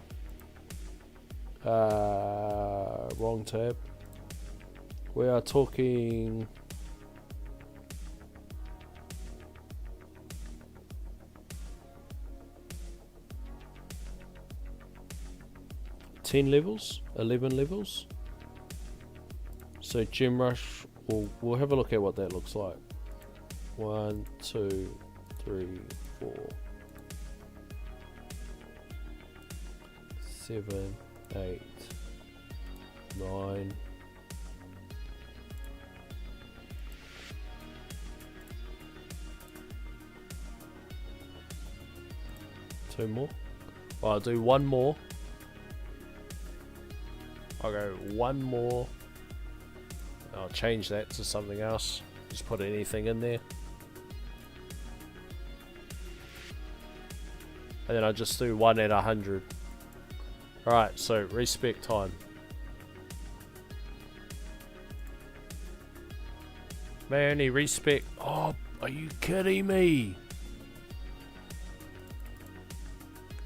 Wrong tab. We are talking... levels, 11 levels. So Gem Rush, we'll have a look at what that looks like. 1, 2, 3, 4, 7, 8, 9. Two more. Well, I'll do one more. I'll go one more. I'll change that to something else. Just put anything in there. And then I'll just do one at 100. Alright, so respec time. Man, he respec. Oh, are you kidding me?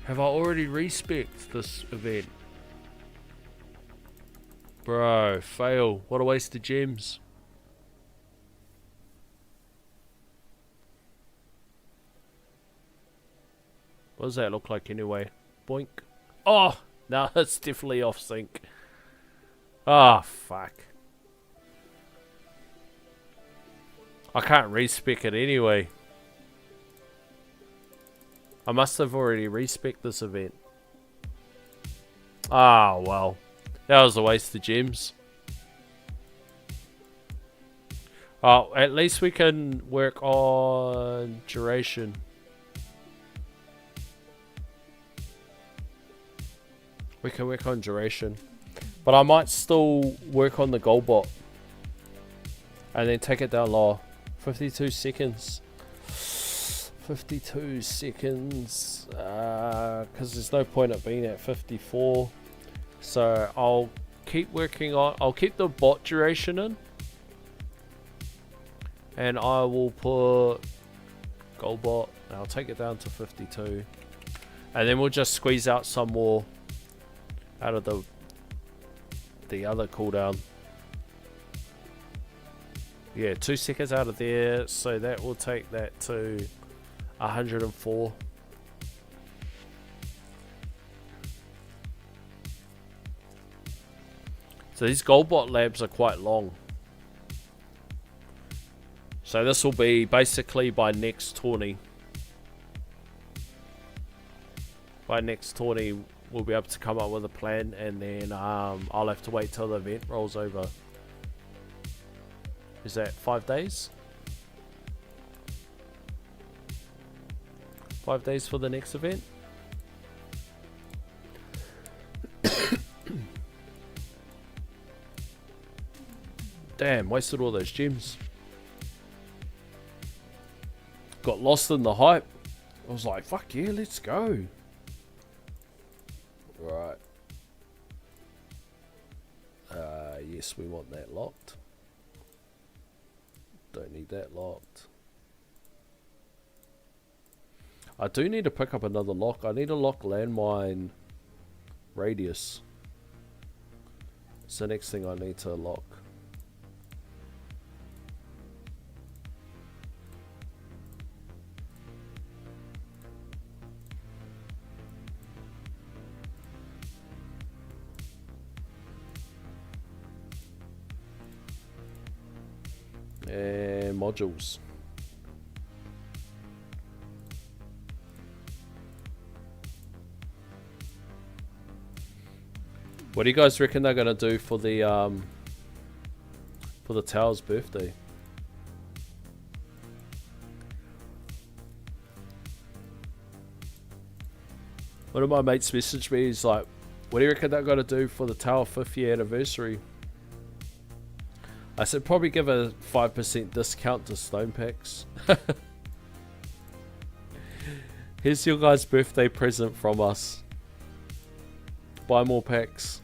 Have I already respec'd this event? Bro, fail. What a waste of gems. What does that look like anyway? Boink. Oh! No, it's definitely off sync. Oh, fuck. I can't respec it anyway. I must have already respec'd this event. Ah, well. That was a waste of gems. Oh, at least we can work on duration. We can work on duration. But I might still work on the gold bot. And then take it down lower. 52 seconds. 52 seconds. Because there's no point at being at 54. So I'll keep working on... I'll keep the bot duration in. And I will put... gold bot. And I'll take it down to 52. And then we'll just squeeze out some more out of the other cooldown. Yeah, 2 seconds out of there. So that will take that to 104. So these Goldbot labs are quite long. So this will be basically by next tourney. By next tourney we'll be able to come up with a plan, and then I'll have to wait till the event rolls over. Is that 5 days? 5 days for the next event? Damn, wasted all those gems. Got lost in the hype. I was like, fuck yeah, let's go. Right. Yes, we want that locked. Don't need that locked. I do need to pick up another lock. I need to lock landmine radius. It's the next thing I need to lock. And modules. What do you guys reckon they're gonna do for the Tao's birthday? One of my mates messaged me. He's like, "What do you reckon they're gonna do for the Tao 5th year anniversary?" I said probably give a 5% discount to Stone Packs. Here's your guys' birthday present from us. Buy more packs.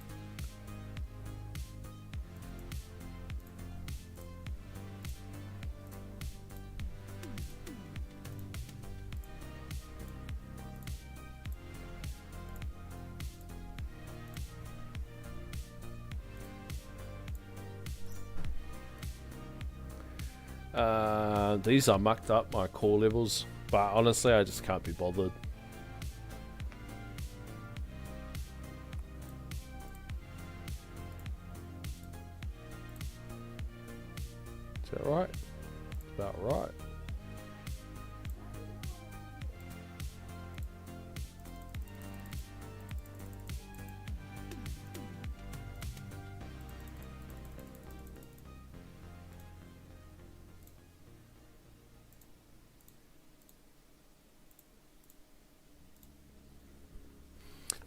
These are mucked up, my core levels, but honestly I just can't be bothered. Is that right? About right.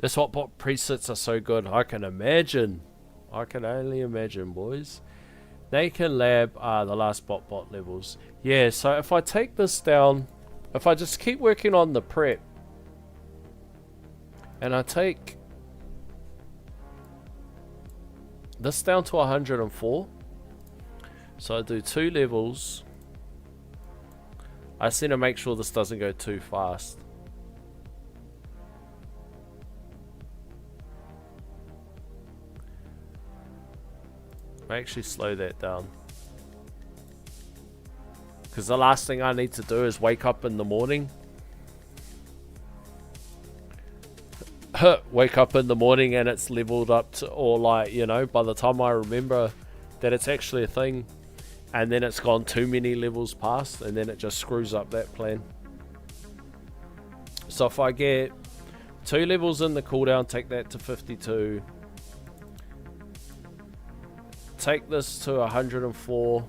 That's what bot presets are so good. I can imagine. I can only imagine, boys. Naked Lab are the last bot levels. Yeah, so if I take this down, if I just keep working on the prep, and I take this down to 104, so I do 2 levels. I just need to make sure this doesn't go too fast. I actually slow that down, because the last thing I need to do is wake up in the morning. Wake up in the morning and it's leveled up to, or like, you know, by the time I remember that it's actually a thing, and then it's gone too many levels past, and then it just screws up that plan. So if I get 2 levels in the cooldown, take that to 52. Take this to 104.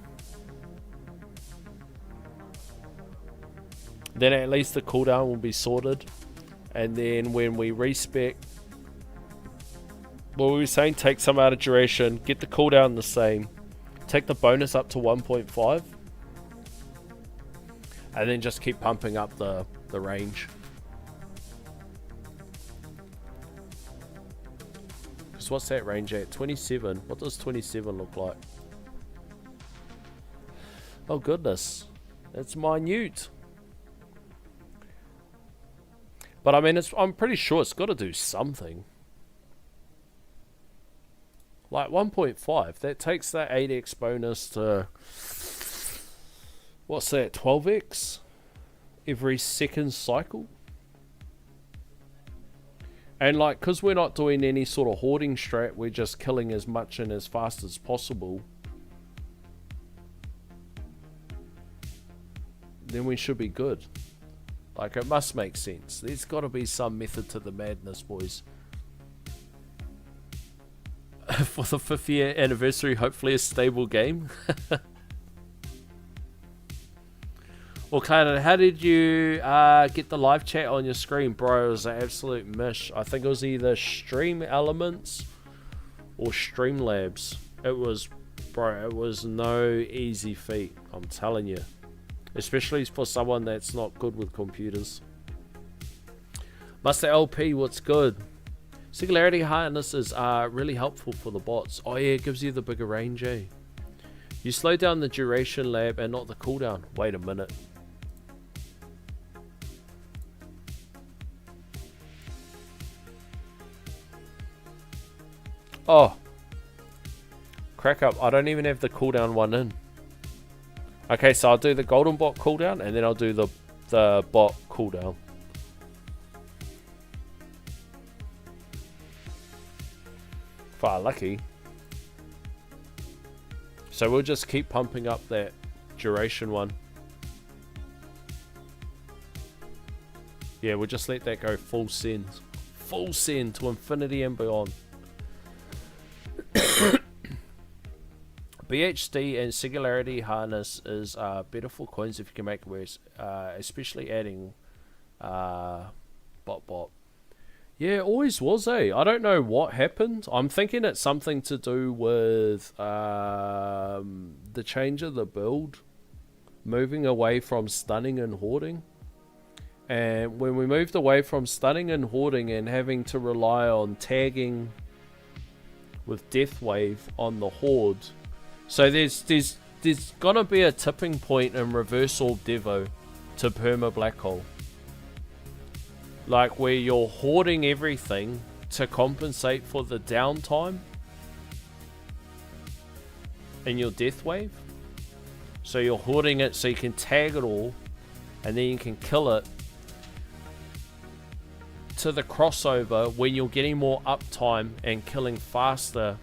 Then at least the cooldown will be sorted. And then when we respec, what we were saying, take some out of duration, get the cooldown the same, take the bonus up to 1.5, and then just keep pumping up the range. So what's that range at? 27. What does 27 look like? Oh goodness, it's minute. But I mean, I'm pretty sure it's got to do something. Like 1.5. That takes that 8x bonus to, what's that? 12x every second cycle. And like, because we're not doing any sort of hoarding strat, we're just killing as much and as fast as possible, then we should be good. Like, it must make sense. There's got to be some method to the madness, boys. For the 5th year anniversary, hopefully a stable game. Well, Clayton, how did you get the live chat on your screen? Bro, it was an absolute mish. I think it was either Stream Elements or Streamlabs. It was, bro, it was no easy feat, I'm telling you. Especially for someone that's not good with computers. Master LP, what's good? Singularity harnesses are really helpful for the bots. Oh yeah, it gives you the bigger range, eh? You slow down the duration lab and not the cooldown. Wait a minute. Oh, crack up. I don't even have the cooldown one in. Okay, so I'll do the golden bot cooldown and then I'll do the bot cooldown. Far lucky. So we'll just keep pumping up that duration one. Yeah, we'll just let that go full send. Full send to infinity and beyond. BHD and Singularity Harness is better for coins if you can make it worse, especially adding bot. Yeah, it always was, eh? I don't know what happened. I'm thinking it's something to do with the change of the build, moving away from stunning and hoarding. And when we moved away from stunning and hoarding and having to rely on tagging with Deathwave on the horde, so there's gonna be a tipping point in Reverse Orb Devo to perma black hole. Like where you're hoarding everything to compensate for the downtime in your Deathwave. So you're hoarding it so you can tag it all and then you can kill it, to the crossover when you're getting more uptime and killing faster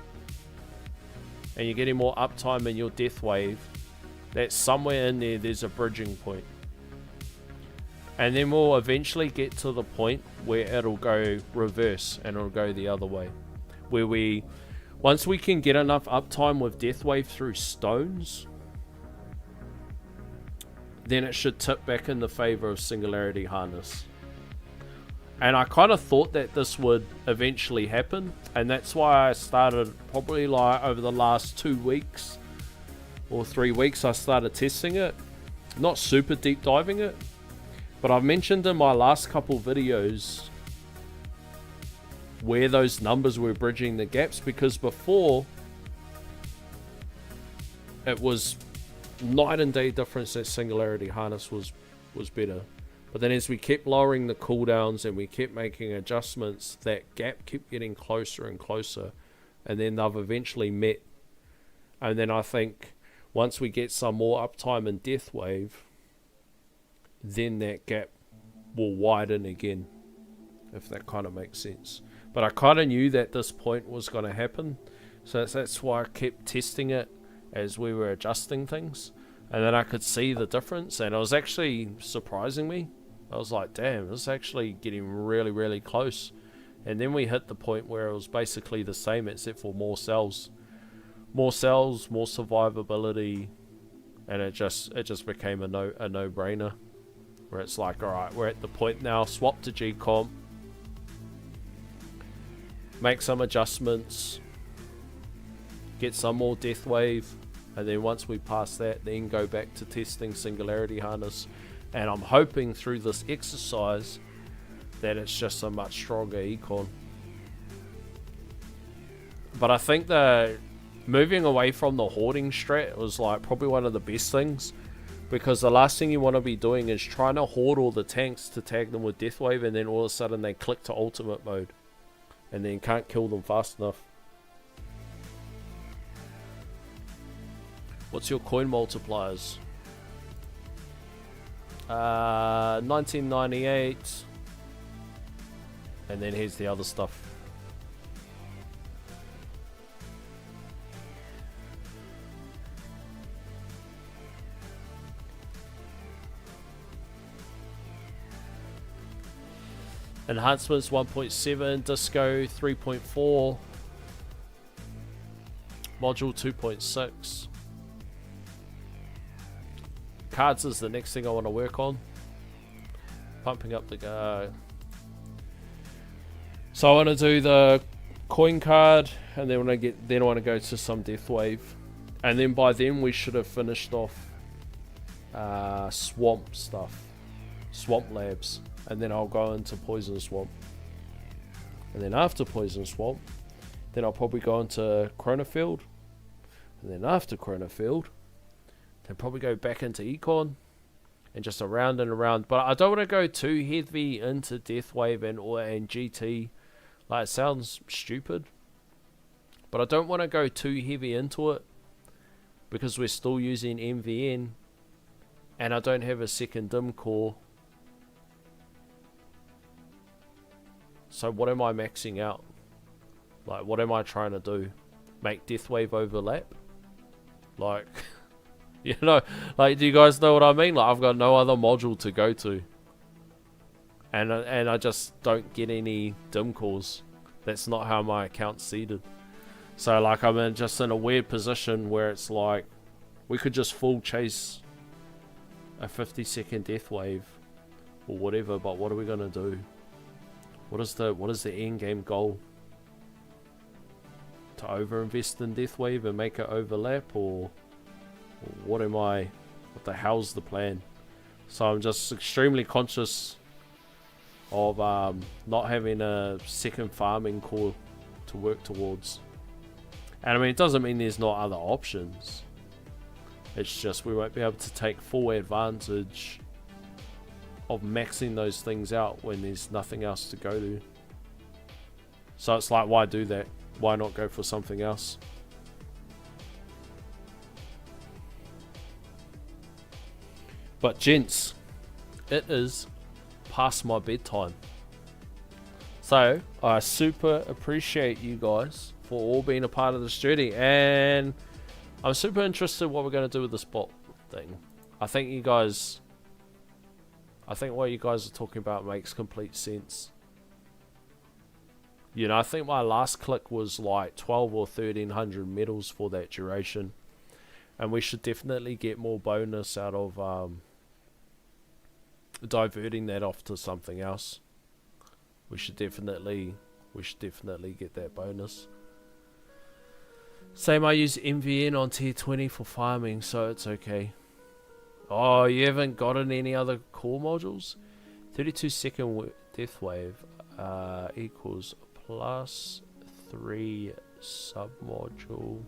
and you're getting more uptime in your Deathwave. That's somewhere in there's a bridging point. And then we'll eventually get to the point where it'll go reverse and it'll go the other way. Where once we can get enough uptime with Deathwave through stones, then it should tip back in the favor of Singularity Harness. And I kind of thought that this would eventually happen, and that's why I started probably like over the last 2 weeks or 3 weeks I started testing it. Not super deep diving it, but I've mentioned in my last couple videos where those numbers were bridging the gaps, because before it was night and day difference that Singularity Harness was better. But then as we kept lowering the cooldowns and we kept making adjustments, that gap kept getting closer and closer. And then they've eventually met. And then I think once we get some more uptime in Deathwave, then that gap will widen again, if that kind of makes sense. But I kind of knew that this point was going to happen. So that's why I kept testing it as we were adjusting things. And then I could see the difference. And it was actually surprising me. I was like, damn, this is actually getting really, really close. And then we hit the point where it was basically the same except for more cells. More cells, more survivability. And it just became a no-brainer. Where it's like, alright, we're at the point now, swap to G-Comp. Make some adjustments. Get some more Deathwave. And then once we pass that, then go back to testing Singularity Harness. And I'm hoping through this exercise that it's just a much stronger econ. But I think that moving away from the hoarding strat was like probably one of the best things. Because the last thing you want to be doing is trying to hoard all the tanks to tag them with Deathwave, and then all of a sudden they click to ultimate mode. And then can't kill them fast enough. What's your coin multipliers? 1998, and then here's the other stuff. Enhancements 1.7, Disco 3.4, Module 2.6. Cards is the next thing I want to work on. Pumping up the guy. So I want to do the coin card, and then I want to go to some Deathwave, and then by then we should have finished off swamp stuff, swamp labs, and then I'll go into Poison Swamp, and then after Poison Swamp, then I'll probably go into Chronofield, and then after Chronofield, then probably go back into Econ, and just around and around. But I don't want to go too heavy into Deathwave and GT. Like, it sounds stupid, but I don't want to go too heavy into it because we're still using MVN, and I don't have a second dim core. So what am I maxing out? Like, what am I trying to do? Make Deathwave overlap? Like, you know, like, do you guys know what I mean? Like, I've got no other module to go to, and I just don't get any dim cores. That's not how my account's seeded. So like I'm just in a weird position where it's like we could just full chase a 50-second death wave or whatever, but what are we gonna do? What is the end game goal? To overinvest in death wave and make it overlap, or what the hell's the plan? So I'm just extremely conscious of not having a second farming core to work towards. And I mean, it doesn't mean there's not other options. It's just we won't be able to take full advantage of maxing those things out when there's nothing else to go to. So it's like, why do that? Why not go for something else? But gents, it is past my bedtime. So I super appreciate you guys for all being a part of this journey, and I'm super interested in what we're going to do with this bot thing. I think what you guys are talking about makes complete sense. You know, I think my last click was like 12 or 1300 medals for that duration, and we should definitely get more bonus out of diverting that off to something else. We should definitely get that bonus. Same, I use MVN on tier 20 for farming, so it's okay. Oh, you haven't gotten any other core modules? 32-second death wave equals +3 submodule.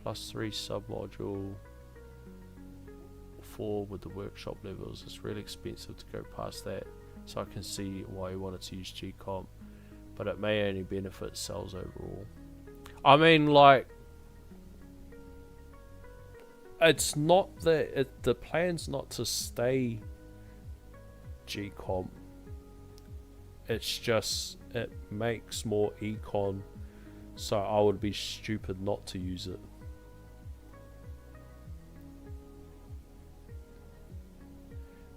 +3 submodule 4 with the workshop levels. It's really expensive to go past that, so I can see why you wanted to use GComp, but it may only benefit cells overall. I mean, like, it's not that the plan's not to stay GComp. It's just it makes more econ, so I would be stupid not to use it.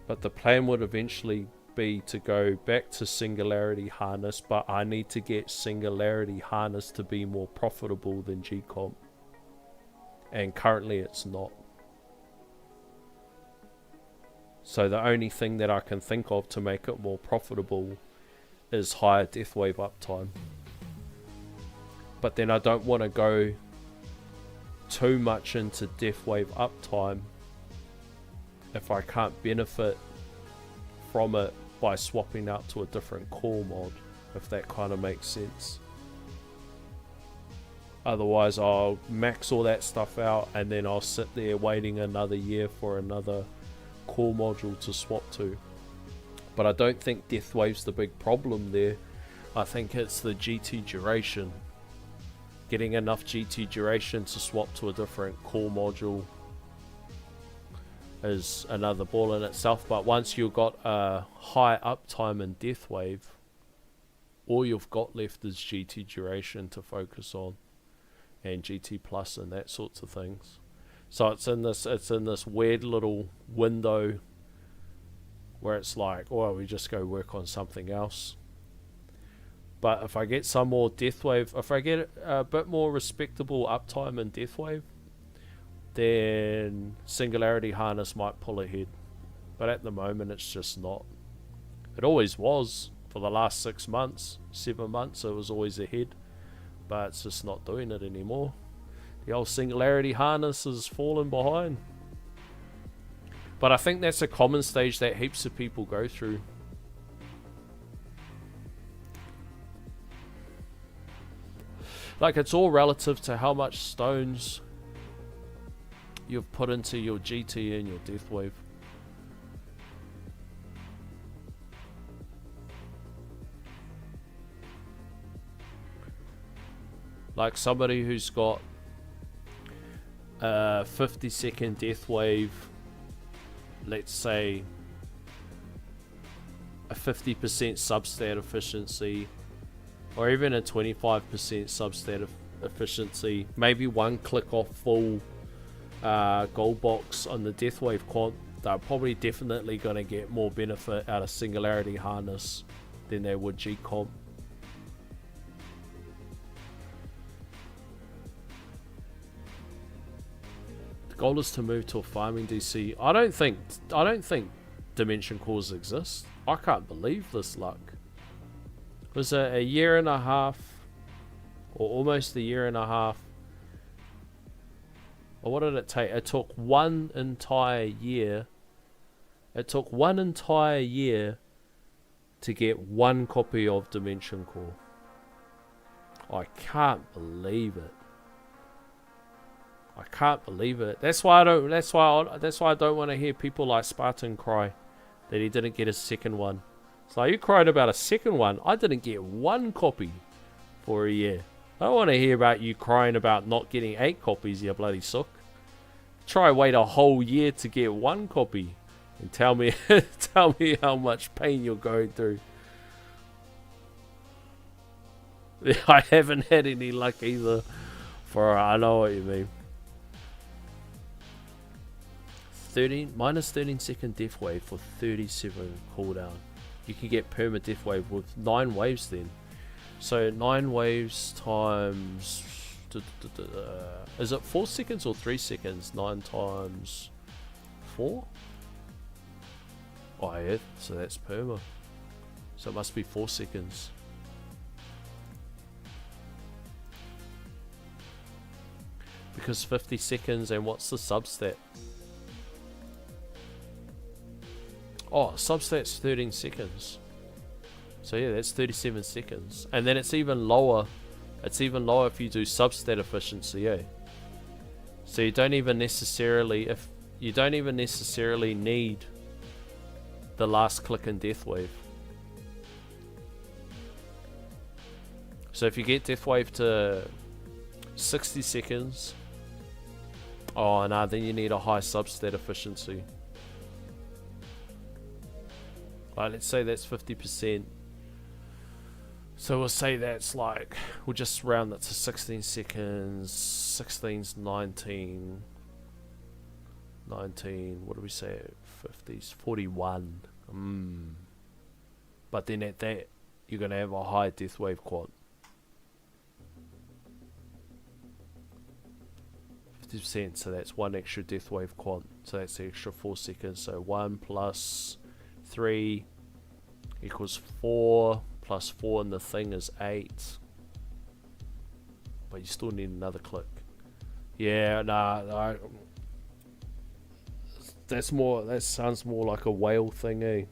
But the plan would eventually be to go back to Singularity Harness, but I need to get Singularity Harness to be more profitable than GComp, and currently it's not. So the only thing that I can think of to make it more profitable is higher death wave uptime. But then I don't want to go too much into death wave uptime if I can't benefit from it by swapping out to a different core mod, if that kind of makes sense. Otherwise I'll max all that stuff out and then I'll sit there waiting another year for another core module to swap to. But I don't think death wave's the big problem there. I think it's the GT duration. Getting enough GT duration to swap to a different core module is another ball in itself. But once you've got a high uptime in death wave, all you've got left is GT duration to focus on, and GT plus and that sorts of things. So it's in this weird little window where it's like, oh, we just go work on something else. But if I get some more death wave, if I get a bit more respectable uptime in death wave, then Singularity Harness might pull ahead. But at the moment it's just not. It always was. For the last 6 months, 7 months, it was always ahead. But it's just not doing it anymore. The old Singularity Harness has fallen behind. But I think that's a common stage that heaps of people go through. Like, it's all relative to how much stones you've put into your GT and your death wave. Like somebody who's got a 50-second death wave, let's say a 50% substat efficiency, or even a 25% substat efficiency, maybe one click off full gold box on the death wave quant, they're probably definitely going to get more benefit out of Singularity Harness than they would GComp. Goal is to move to a farming DC. I don't think dimension cores exist. I can't believe this luck. Was it a year and a half, or almost a year and a half? Or what did it take? It took one entire year. It took one entire year to get one copy of Dimension Core. I can't believe it. I can't believe it. That's why I don't. That's why I don't want to hear people like Spartan cry that he didn't get a second one. It's like, you cried about a second one. I didn't get one copy for a year. I don't want to hear about you crying about not getting 8 copies, you bloody sook. Try wait a whole year to get one copy, and tell me tell me how much pain you're going through. I haven't had any luck either. I know what you mean. 13 second death wave for 37 cooldown. You can get perma death wave with 9 waves then. So 9 waves times is it 4 seconds or 3 seconds? 9 times 4? Oh yeah, so that's perma. So it must be 4 seconds. Because 50 seconds, and what's the substat? Oh, substat's 13 seconds. So yeah, that's 37 seconds. And then it's even lower. It's even lower if you do substat efficiency, eh? So you don't even necessarily need the last click in death wave. So if you get death wave to 60 seconds, oh no, then you need a high substat efficiency. Right, let's say that's 50%. So we'll say that's like, we'll just round that to 16 seconds. 16's 19. 19, what do we say? 50's 41. But then at that, you're going to have a high death wave quad. 50%, so that's 1 extra death wave quad. So that's the extra 4 seconds. So 1 plus 3 equals 4, plus 4 and the thing is 8. But you still need another click. Yeah, nah, that sounds more like a whale thing, eh?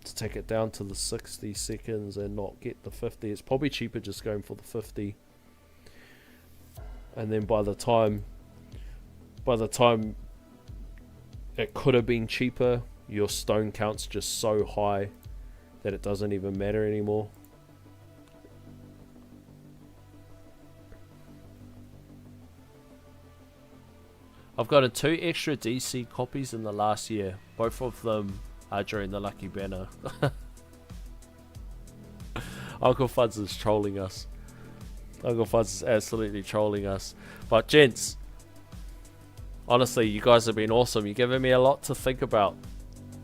To take it down to the 60 seconds and not get the 50. It's probably cheaper just going for the 50. And then by the time it could have been cheaper, your stone count's just so high that it doesn't even matter anymore. I've gotten 2 extra DC copies in the last year. Both of them are during the Lucky Banner. Uncle Fudds is trolling us. Uncle Fudds is absolutely trolling us. But gents, honestly, you guys have been awesome. You're giving me a lot to think about.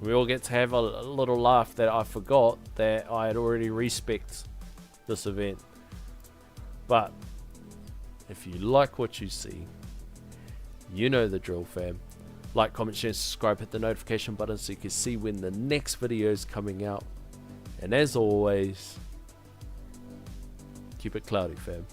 We all get to have a little laugh that I forgot that I had already respected this event. But if you like what you see, you know the drill, fam. Like, comment, share, subscribe, hit the notification button so you can see when the next video is coming out. And as always, keep it cloudy, fam.